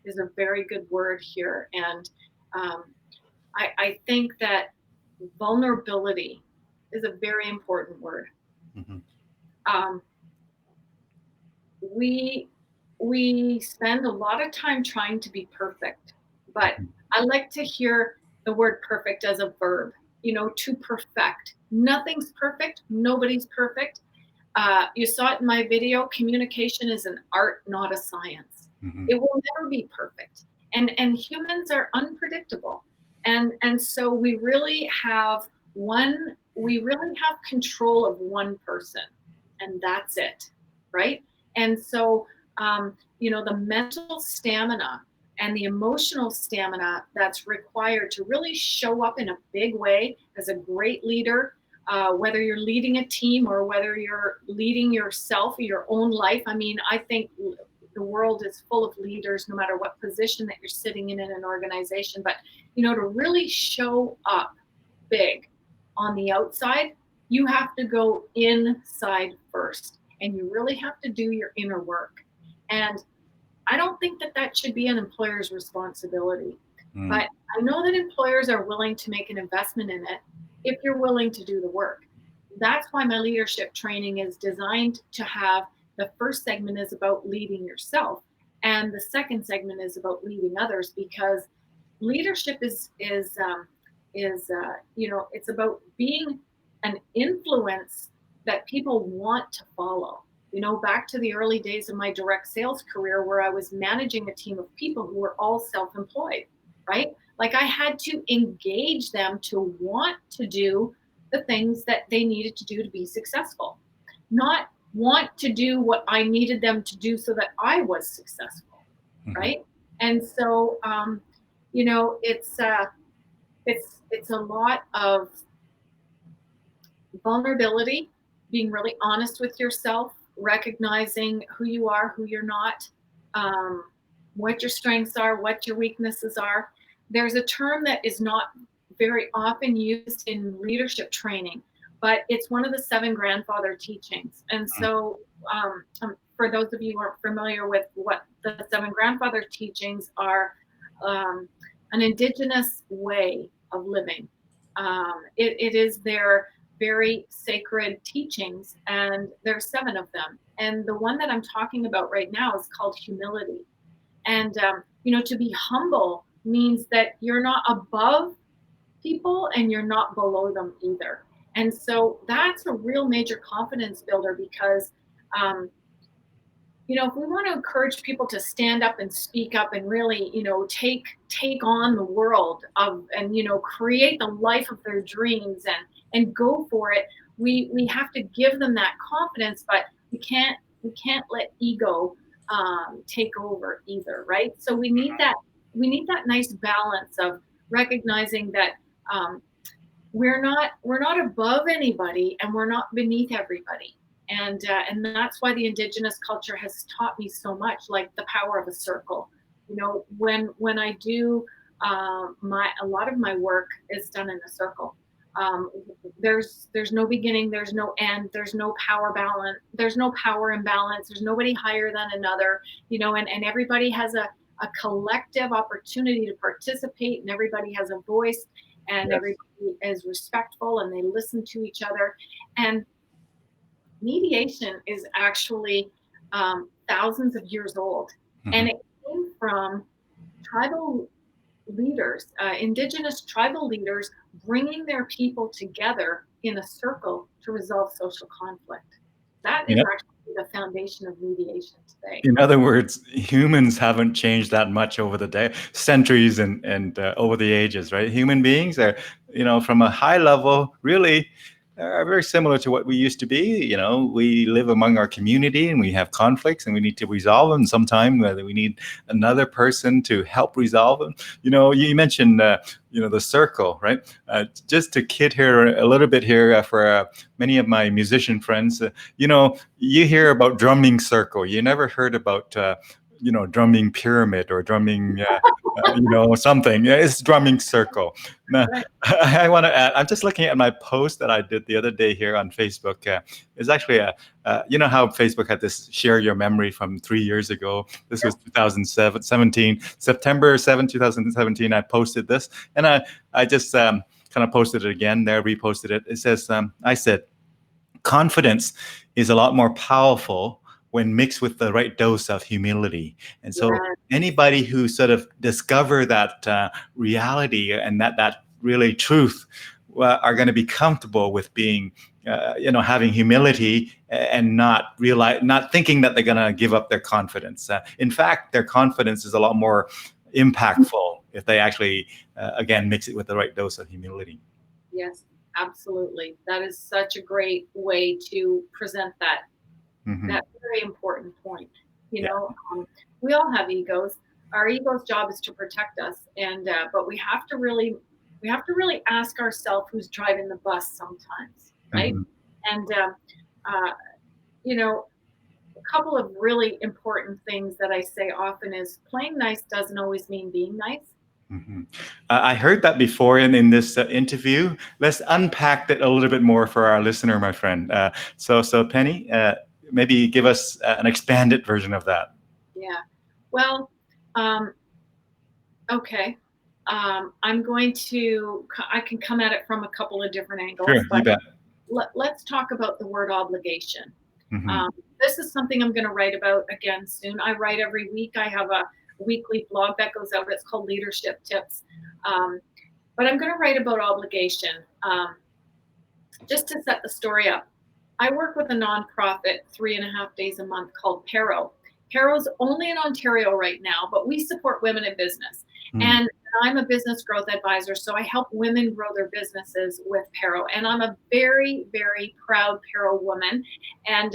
is a very good word here. And I think that vulnerability is a very important word. Mm-hmm. We spend a lot of time trying to be perfect, but I like to hear the word perfect as a verb, to perfect. Nothing's perfect. Nobody's perfect. You saw it in my video. Communication is an art, not a science. Mm-hmm. It will never be perfect. And humans are unpredictable. And so we really have control of one person, and that's it, right? And so, the mental stamina and the emotional stamina that's required to really show up in a big way as a great leader, whether you're leading a team or whether you're leading yourself or your own life. I mean, I think the world is full of leaders, no matter what position that you're sitting in an organization. But, to really show up big on the outside, you have to go inside first. And you really have to do your inner work. And I don't think that should be an employer's responsibility. But I know that employers are willing to make an investment in it if you're willing to do the work. That's why my leadership training is designed to have the first segment is about leading yourself. And the second segment is about leading others, because leadership is it's about being an influence that people want to follow. back to the early days of my direct sales career where I was managing a team of people who were all self-employed, right? Like I had to engage them to want to do the things that they needed to do to be successful, not want to do what I needed them to do so that I was successful, right? And so, it's a lot of vulnerability, being really honest with yourself, recognizing who you are, who you're not, what your strengths are, what your weaknesses are. There's a term that is not very often used in leadership training, but it's one of the 7 grandfather teachings. And so for those of you who aren't familiar with what the 7 grandfather teachings are, an indigenous way of living. It is their very sacred teachings, and there's 7 of them. And the one that I'm talking about right now is called humility. And, to be humble means that you're not above people and you're not below them either. And so that's a real major confidence builder because, if we want to encourage people to stand up and speak up and really, take on the world and create the life of their dreams and go for it, we have to give them that confidence, but we can't let ego take over either, right? So we need that nice balance of recognizing that we're not above anybody and we're not beneath everybody. And that's why the indigenous culture has taught me so much, like the power of a circle. When I do a lot of my work is done in a circle. There's no beginning, there's no end, there's no power balance, there's no power imbalance, there's nobody higher than another, and everybody has a collective opportunity to participate, and everybody has a voice, and everybody is respectful and they listen to each other. And mediation is actually thousands of years old, and it came from tribal leaders, indigenous tribal leaders, bringing their people together in a circle to resolve social conflict. That is actually the foundation of mediation today. In other words, humans haven't changed that much over the centuries and over the ages, right? Human beings are, from a high level, really are very similar to what we used to be. We live among our community and we have conflicts and we need to resolve them. Sometimes we need another person to help resolve them. You mentioned, the circle, right? Just to kid here a little bit here for many of my musician friends, you hear about drumming circle. You never heard about, drumming pyramid or drumming, something. It's drumming circle. Now, I want to add, I'm just looking at my post that I did the other day here on Facebook. It's actually how Facebook had this share your memory from 3 years ago. This was 2017, September 7, 2017. I posted this, and I just kind of posted it again there, reposted it. It says, I said, confidence is a lot more powerful when mixed with the right dose of humility. And so anybody who sort of discover that reality and that really truth are going to be comfortable with being, having humility and not thinking that they're going to give up their confidence. In fact, their confidence is a lot more impactful if they actually, again, mix it with the right dose of humility. Yes, absolutely. That is such a great way to present that. That very important point. We all have egos. Our ego's job is to protect us, and but we have to really ask ourselves who's driving the bus sometimes, right? And a couple of really important things that I say often is playing nice doesn't always mean being nice. I heard that before in this interview. Let's unpack that a little bit more for our listener, my friend. So Penny, maybe give us an expanded version of that. Yeah. Well, okay. I can come at it from a couple of different angles. Sure, you bet. Let's talk about the word obligation. This is something I'm going to write about again soon. I write every week. I have a weekly blog that goes out. It's called Leadership Tips. But I'm going to write about obligation. Just to set the story up. I work with a nonprofit 3.5 days a month called Pero. Pero's only in Ontario right now, but we support women in business. Mm. And I'm a business growth advisor, so I help women grow their businesses with Pero. And I'm a very, very proud Pero woman. And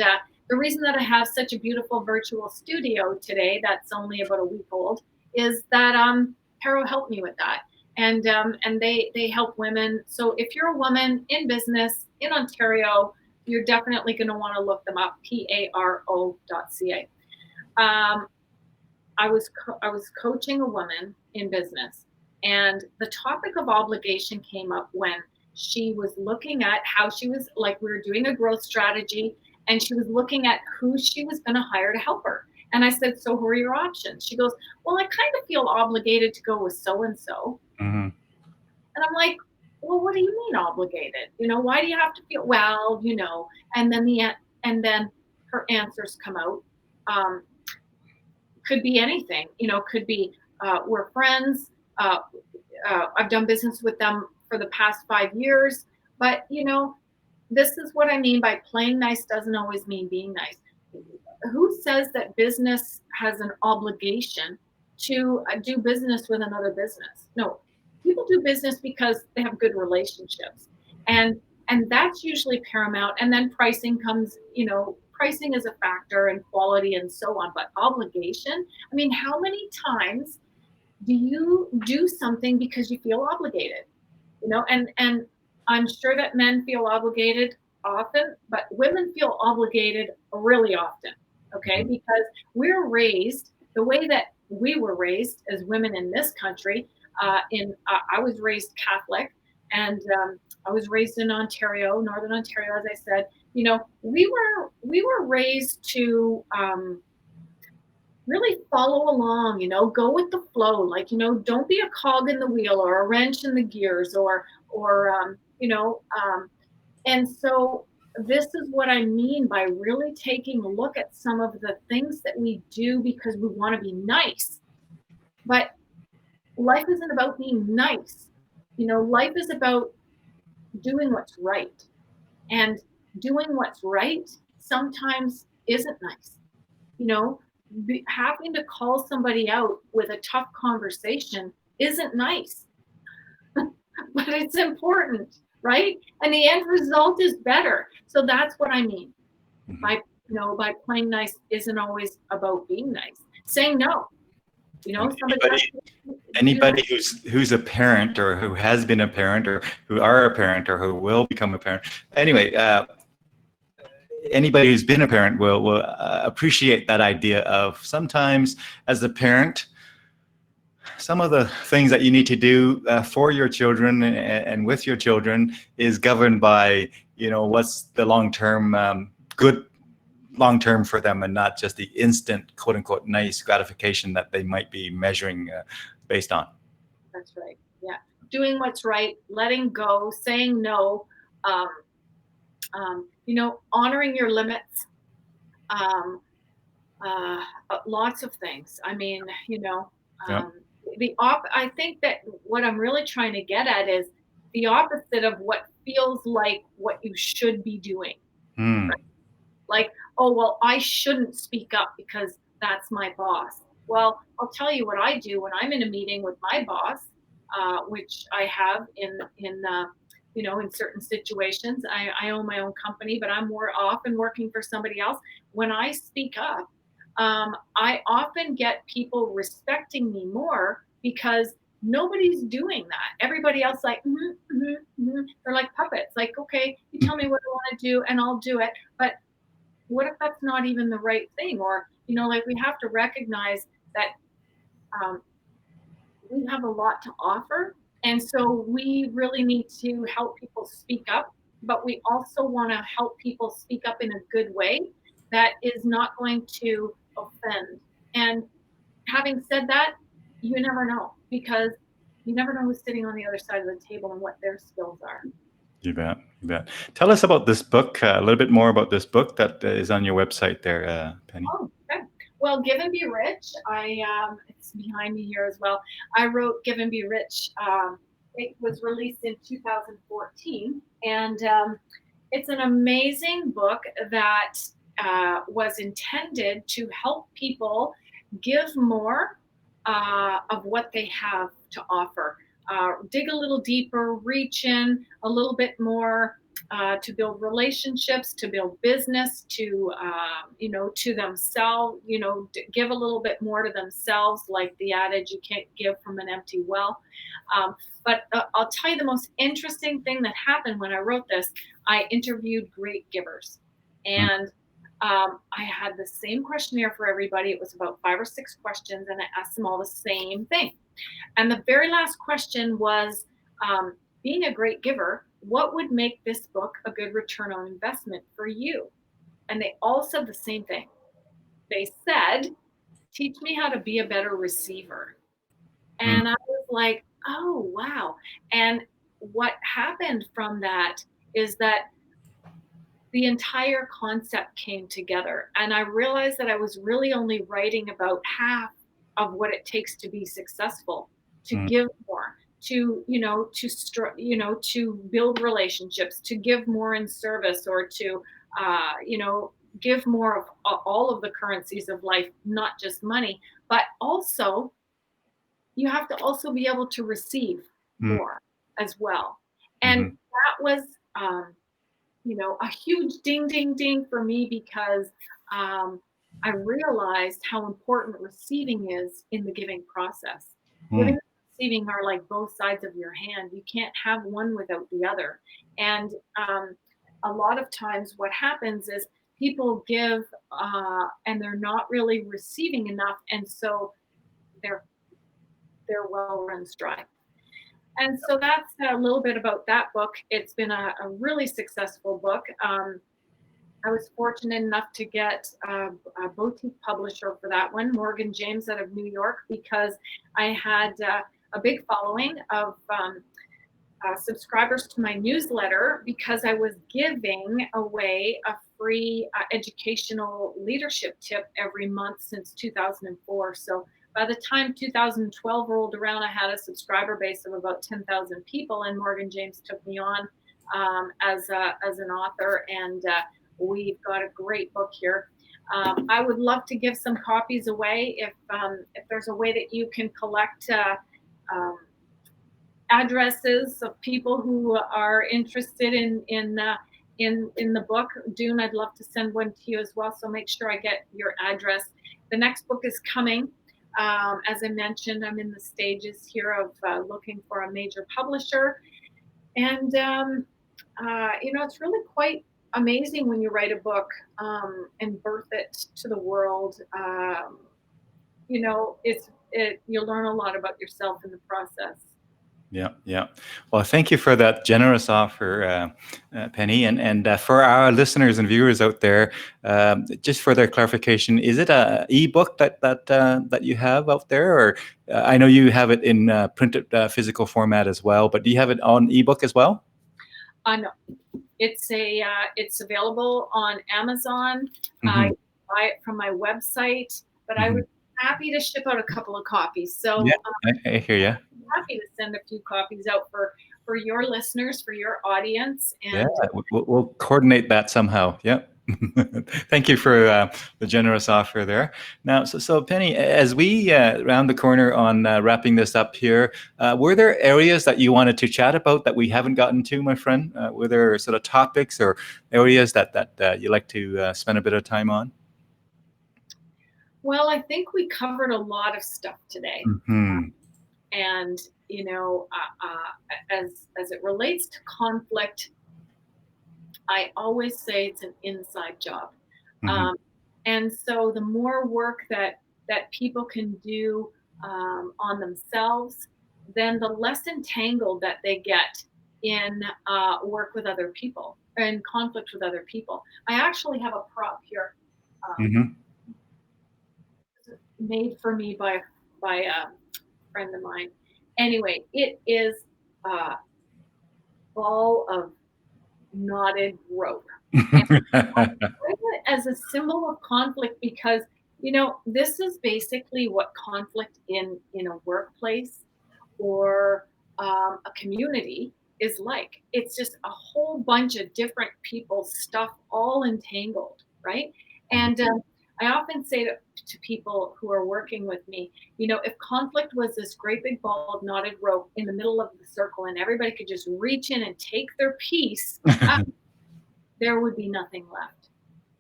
the reason that I have such a beautiful virtual studio today, that's only about a week old, is that Pero helped me with that. And they help women. So if you're a woman in business in Ontario, you're definitely going to want to look them up, paro.ca. I was coaching a woman in business, and the topic of obligation came up when she was looking at how she was, like, we were doing a growth strategy, and she was looking at who she was going to hire to help her. And I said, so who are your options? She goes, well, I kind of feel obligated to go with so and so. Mm-hmm. And I'm like, well, what do you mean obligated? Why do you have to feel, well, and then her answers come out. Could be anything, could be, we're friends. I've done business with them for the past 5 years, but this is what I mean by playing nice doesn't always mean being nice. Who says that business has an obligation to do business with another business? No, people do business because they have good relationships, and that's usually paramount. And then pricing comes, pricing is a factor, and quality and so on. But obligation, I mean, how many times do you do something because you feel obligated? And I'm sure that men feel obligated often, but women feel obligated really often, okay? Because we're raised the way that we were raised as women in this country. I was raised Catholic, and I was raised in Ontario, Northern Ontario, as I said. We were raised to really follow along, go with the flow. Like, don't be a cog in the wheel or a wrench in the gears, and so this is what I mean by really taking a look at some of the things that we do because we want to be nice. But life isn't about being nice. Life is about doing what's right. And doing what's right sometimes isn't nice. Having to call somebody out with a tough conversation isn't nice, but it's important, right? And the end result is better. So that's what I mean. Mm-hmm. By playing nice isn't always about being nice. Saying no. Anybody who's a parent, or who has been a parent, or who are a parent, or who will become a parent. Anyway, anybody who's been a parent will appreciate that idea of sometimes as a parent, some of the things that you need to do for your children and with your children is governed by, what's the long-term good long-term for them, and not just the instant quote unquote nice gratification that they might be measuring based on. That's right. Yeah. Doing what's right, letting go, saying no, honoring your limits, lots of things. I mean, Yeah. I think that what I'm really trying to get at is the opposite of what feels like what you should be doing. Mm. Right? Like, oh, well, I shouldn't speak up because that's my boss. Well, I'll tell you what I do when I'm in a meeting with my boss, which I have in certain situations. I own my own company, but I'm more often working for somebody else. When I speak up, I often get people respecting me more because nobody's doing that. Everybody else like, they're like puppets. Like, okay, you tell me what I want to do and I'll do it. But what if that's not even the right thing? Or, like, we have to recognize that we have a lot to offer. And so we really need to help people speak up, but we also want to help people speak up in a good way that is not going to offend. And having said that, you never know, because you never know who's sitting on the other side of the table and what their skills are. You bet. You bet. Tell us about this book, a little bit more about this book that is on your website there, Penny. Oh, okay. Well, Give and Be Rich, it's behind me here as well. I wrote Give and Be Rich. It was released in 2014. And It's an amazing book that was intended to help people give more of what they have to offer. Dig a little deeper, reach in a little bit more, to build relationships, to build business, to to themselves. Give a little bit more to themselves, like the adage, "You can't give from an empty well." But I'll tell you the most interesting thing that happened when I wrote this. I interviewed great givers, Mm, and I had the same questionnaire for everybody. It was about 5 or 6 questions, and I asked them all the same thing. And the very last question was, being a great giver, what would make this book a good return on investment for you? And they all said the same thing. They said, teach me how to be a better receiver. mm, And I was like, oh, wow. And what happened from that is that the entire concept came together. And I realized that I was really only writing about half of what it takes to be successful, to mm, give more, to build relationships, to give more in service, or to, give more of all of the currencies of life, not just money, but also you have to also be able to receive mm, more as well. And mhm, that was, um, a huge ding, ding, ding for me, because um, I realized how important receiving is in the giving process. Giving mm, and receiving are like both sides of your hand. You can't have one without the other. And a lot of times, what happens is people give and they're not really receiving enough, and so their their well runs dry. And so that's a little bit about that book. It's been a really successful book. I was fortunate enough to get a boutique publisher for that one, Morgan James out of New York, because I had a big following of subscribers to my newsletter, because I was giving away a free educational leadership tip every month since 2004. So by the time 2012 rolled around, I had a subscriber base of about 10,000 people, and Morgan James took me on as an author, and we've got a great book here. I would love to give some copies away if there's a way that you can collect um, addresses of people who are interested in the book. Dune, I'd love to send one to you as well. So make sure I get your address. The next book is coming. As I mentioned, I'm in the stages here of looking for a major publisher, and it's really quite amazing when you write a book and birth it to the world. You learn a lot about yourself in the process. yeah, yeah. Well, thank you for that generous offer, Penny. And for our listeners and viewers out there, just for their clarification, is it a ebook that you have out there, or I know you have it in printed physical format as well, but do you have it on ebook as well? No, it's available on Amazon. Hmm. You can buy it from my website, but I Hmm. would be happy to ship out a couple of copies. So Yeah, I hear you. I'm happy to send a few copies out for your listeners, for your audience, Yeah, and we'll coordinate that somehow. Yeah. Thank you for the generous offer there. Now, so Penny, as we round the corner on wrapping this up here, were there areas that you wanted to chat about that we haven't gotten to, my friend? Were there sort of topics or areas that you like to spend a bit of time on? well, I think we covered a lot of stuff today. Hmm. And as it relates to conflict, I always say it's an inside job. Hmm. Um, and so the more work that people can do on themselves, then the less entangled that they get in work with other people, or in conflict with other people. I actually have a prop here, um, Hmm. made for me by a friend of mine. Anyway, it is a ball of knotted rope. And bring it as a symbol of conflict, because this is basically what conflict in a workplace or a community is like. It's just a whole bunch of different people's stuff all entangled, right? And I often say to people who are working with me, if conflict was this great big ball of knotted rope in the middle of the circle and everybody could just reach in and take their piece, there would be nothing left.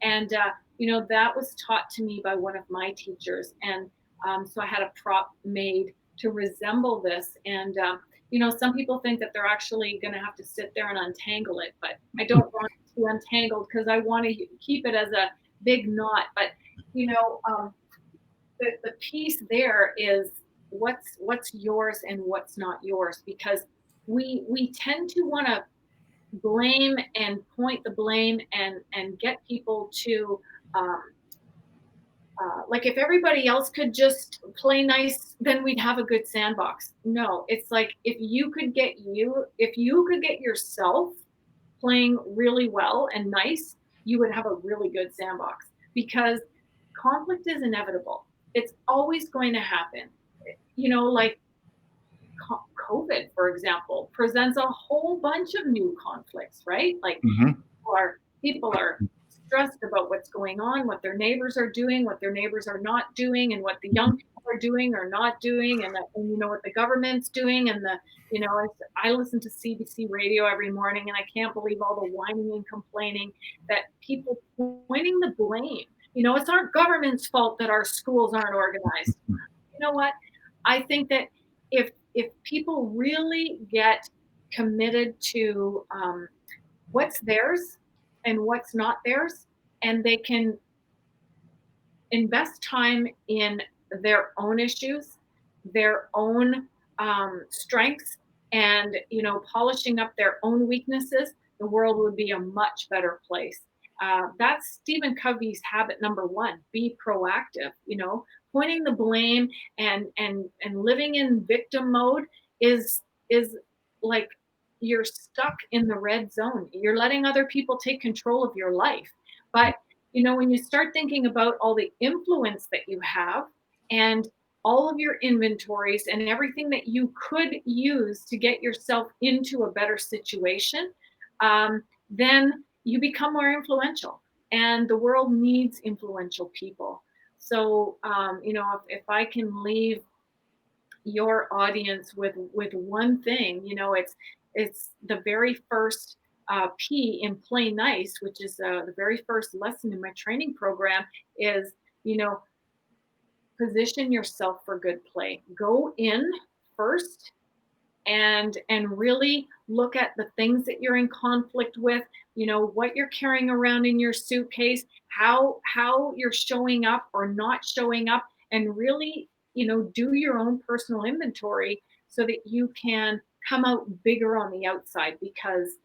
And, that was taught to me by one of my teachers. And so I had a prop made to resemble this. And, some people think that they're actually going to have to sit there and untangle it, but I don't want it to be untangled because I want to keep it as a big knot. But, the piece there is what's yours and what's not yours, because we tend to want to blame and point the blame and get people to um, like if everybody else could just play nice, then we'd have a good sandbox. No, it's like if you could get yourself playing really well and nice, you would have a really good sandbox, because conflict is inevitable. It's always going to happen. Like COVID, for example, presents a whole bunch of new conflicts, right? Like Hmm. people are stressed about what's going on, what their neighbors are doing, what their neighbors are not doing, and what the young people are doing or not doing, and what the government's doing, and I listen to CBC radio every morning, and I can't believe all the whining and complaining that people pointing the blame. It's our government's fault that our schools aren't organized. You know what? I think that if people really get committed to what's theirs and what's not theirs, and they can invest time in their own issues, their own strengths, and polishing up their own weaknesses, the world would be a much better place. That's Stephen Covey's habit number one: be proactive. Pointing the blame and living in victim mode is like you're stuck in the red zone. You're letting other people take control of your life. But when you start thinking about all the influence that you have and all of your inventories and everything that you could use to get yourself into a better situation, then you become more influential. And the world needs influential people. So, if I can leave your audience with one thing, it's the very first P in Play Nice, which is the very first lesson in my training program, is position yourself for good play. Go in first and really look at the things that you're in conflict with, what you're carrying around in your suitcase, how you're showing up or not showing up, and really do your own personal inventory so that you can come out bigger on the outside, because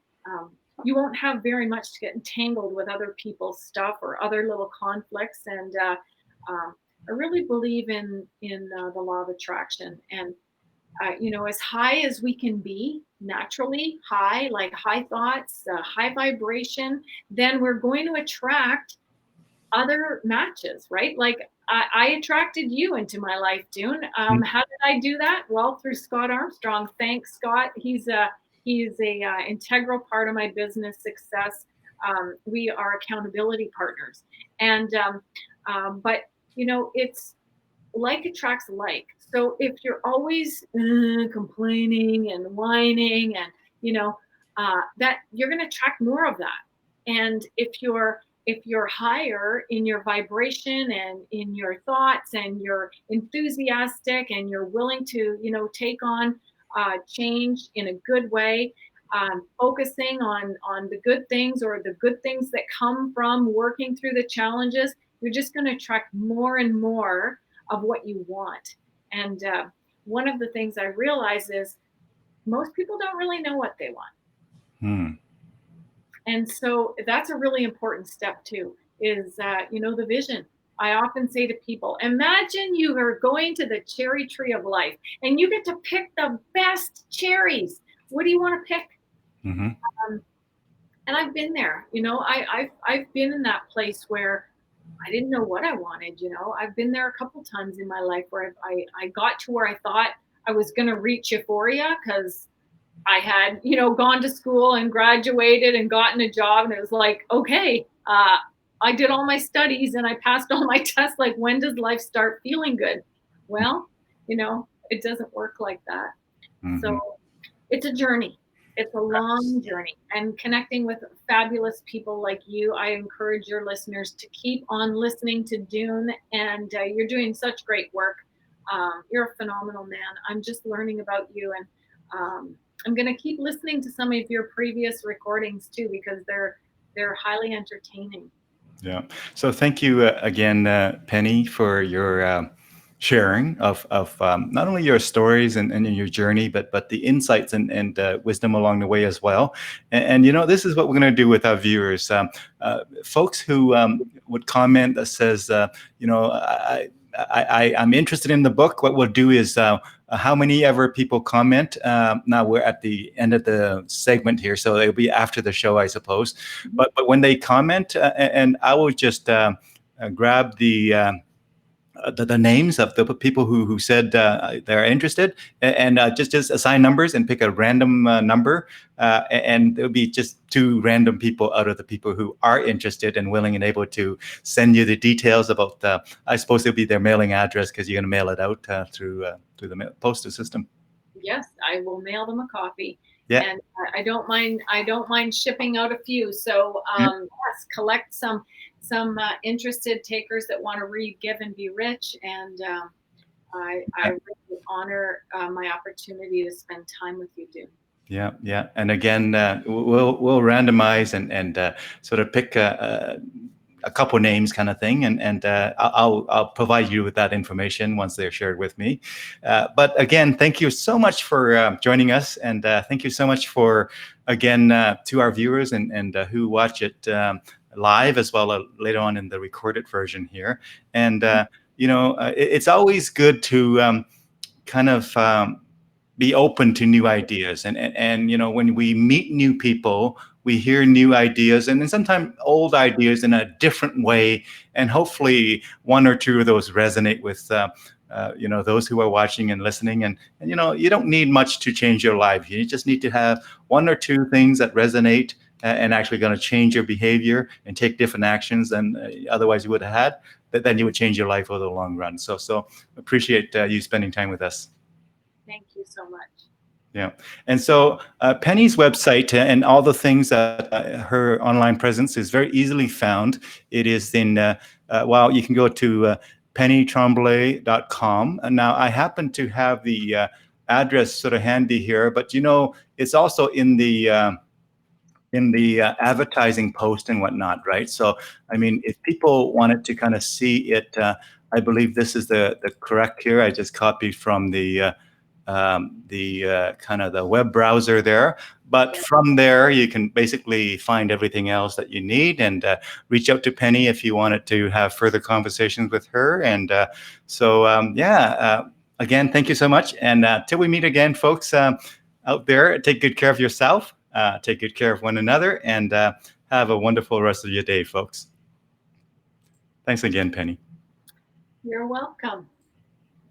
you won't have very much to get entangled with other people's stuff or other little conflicts. And I really believe in the law of attraction. And as high as we can be naturally high, like high thoughts, high vibration, then we're going to attract other matches, right? Like I attracted you into my life, Dune. How did I do that? Well, through Scott Armstrong. Thanks, Scott. He's a integral part of my business success. We are accountability partners, and but it's like attracts like. So if you're always complaining and whining, and that you're going to attract more of that. And if you're higher in your vibration and in your thoughts, and you're enthusiastic and you're willing to take on change in a good way, focusing on the good things, or the good things that come from working through the challenges, you're just going to attract more and more of what you want. And one of the things I realize is most people don't really know what they want. Hmm. And so that's a really important step too, is the vision. I often say to people, imagine you are going to the cherry tree of life and you get to pick the best cherries. What do you want to pick? Mm-hmm. And I've been there. I've been in that place where I didn't know what I wanted. I've been there a couple times in my life where I got to where I thought I was going to reach euphoria, because I had, gone to school and graduated and gotten a job, and it was like, okay, I did all my studies and I passed all my tests. Like, when does life start feeling good? Well, it doesn't work like that. So it's a journey. It's a long journey, and connecting with fabulous people like you. I encourage your listeners to keep on listening to Dune, and you're doing such great work. You're a phenomenal man. I'm just learning about you, and I'm going to keep listening to some of your previous recordings too, because they're highly entertaining. Yeah. So thank you again, Penny, for your sharing of not only your stories and your journey, but the insights and wisdom along the way as well. And this is what we're going to do with our viewers. Folks who would comment that says, I'm interested in the book. What we'll do is how many ever people comment. Now we're at the end of the segment here, so it'll be after the show, I suppose. But when they comment, and I will just grab the names of the people who said they're interested, and just assign numbers and pick a random number, and there'll be just 2 random people out of the people who are interested and willing and able to send you the details about I suppose it'll be their mailing address, because you're going to mail it out through the postal system. Yes, I will mail them a copy. Yeah. And I don't mind shipping out a few. So yes, collect some interested takers that want to read Give and Be Rich, and I really honor my opportunity to spend time with you, Dune. Yeah. And again, we'll randomize and sort of pick a couple names, kind of thing, and I'll provide you with that information once they're shared with me. But again, thank you so much for joining us, and thank you so much for, again, to our viewers and who watch it live, as well later on in the recorded version here. And it's always good to kind of be open to new ideas, and when we meet new people, we hear new ideas, and then sometimes old ideas in a different way, and hopefully 1 or 2 of those resonate with those who are watching and listening. And you don't need much to change your life. You just need to have 1 or 2 things that resonate and actually going to change your behavior and take different actions than otherwise you would have had. But then you would change your life over the long run. So appreciate you spending time with us. Thank you so much. Yeah. And so Penny's website and all the things that her online presence is very easily found. It is in, you can go to pennytremblay.com. And now I happen to have the address sort of handy here, but it's also in the advertising post and whatnot, right? So, I mean, if people wanted to kind of see it, I believe this is the correct here. I just copied from the kind of the web browser there, but from there you can basically find everything else that you need, and reach out to Penny if you wanted to have further conversations with her. And again, thank you so much, and till we meet again, folks, out there, take good care of yourself, take good care of one another, and have a wonderful rest of your day, folks. Thanks again, Penny. You're welcome.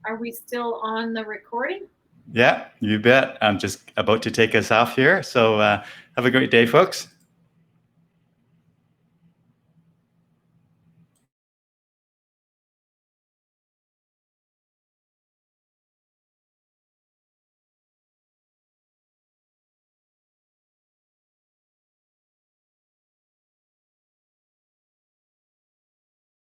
Are we still on the recording? Yeah, you bet. I'm just about to take us off here. So have a great day, folks.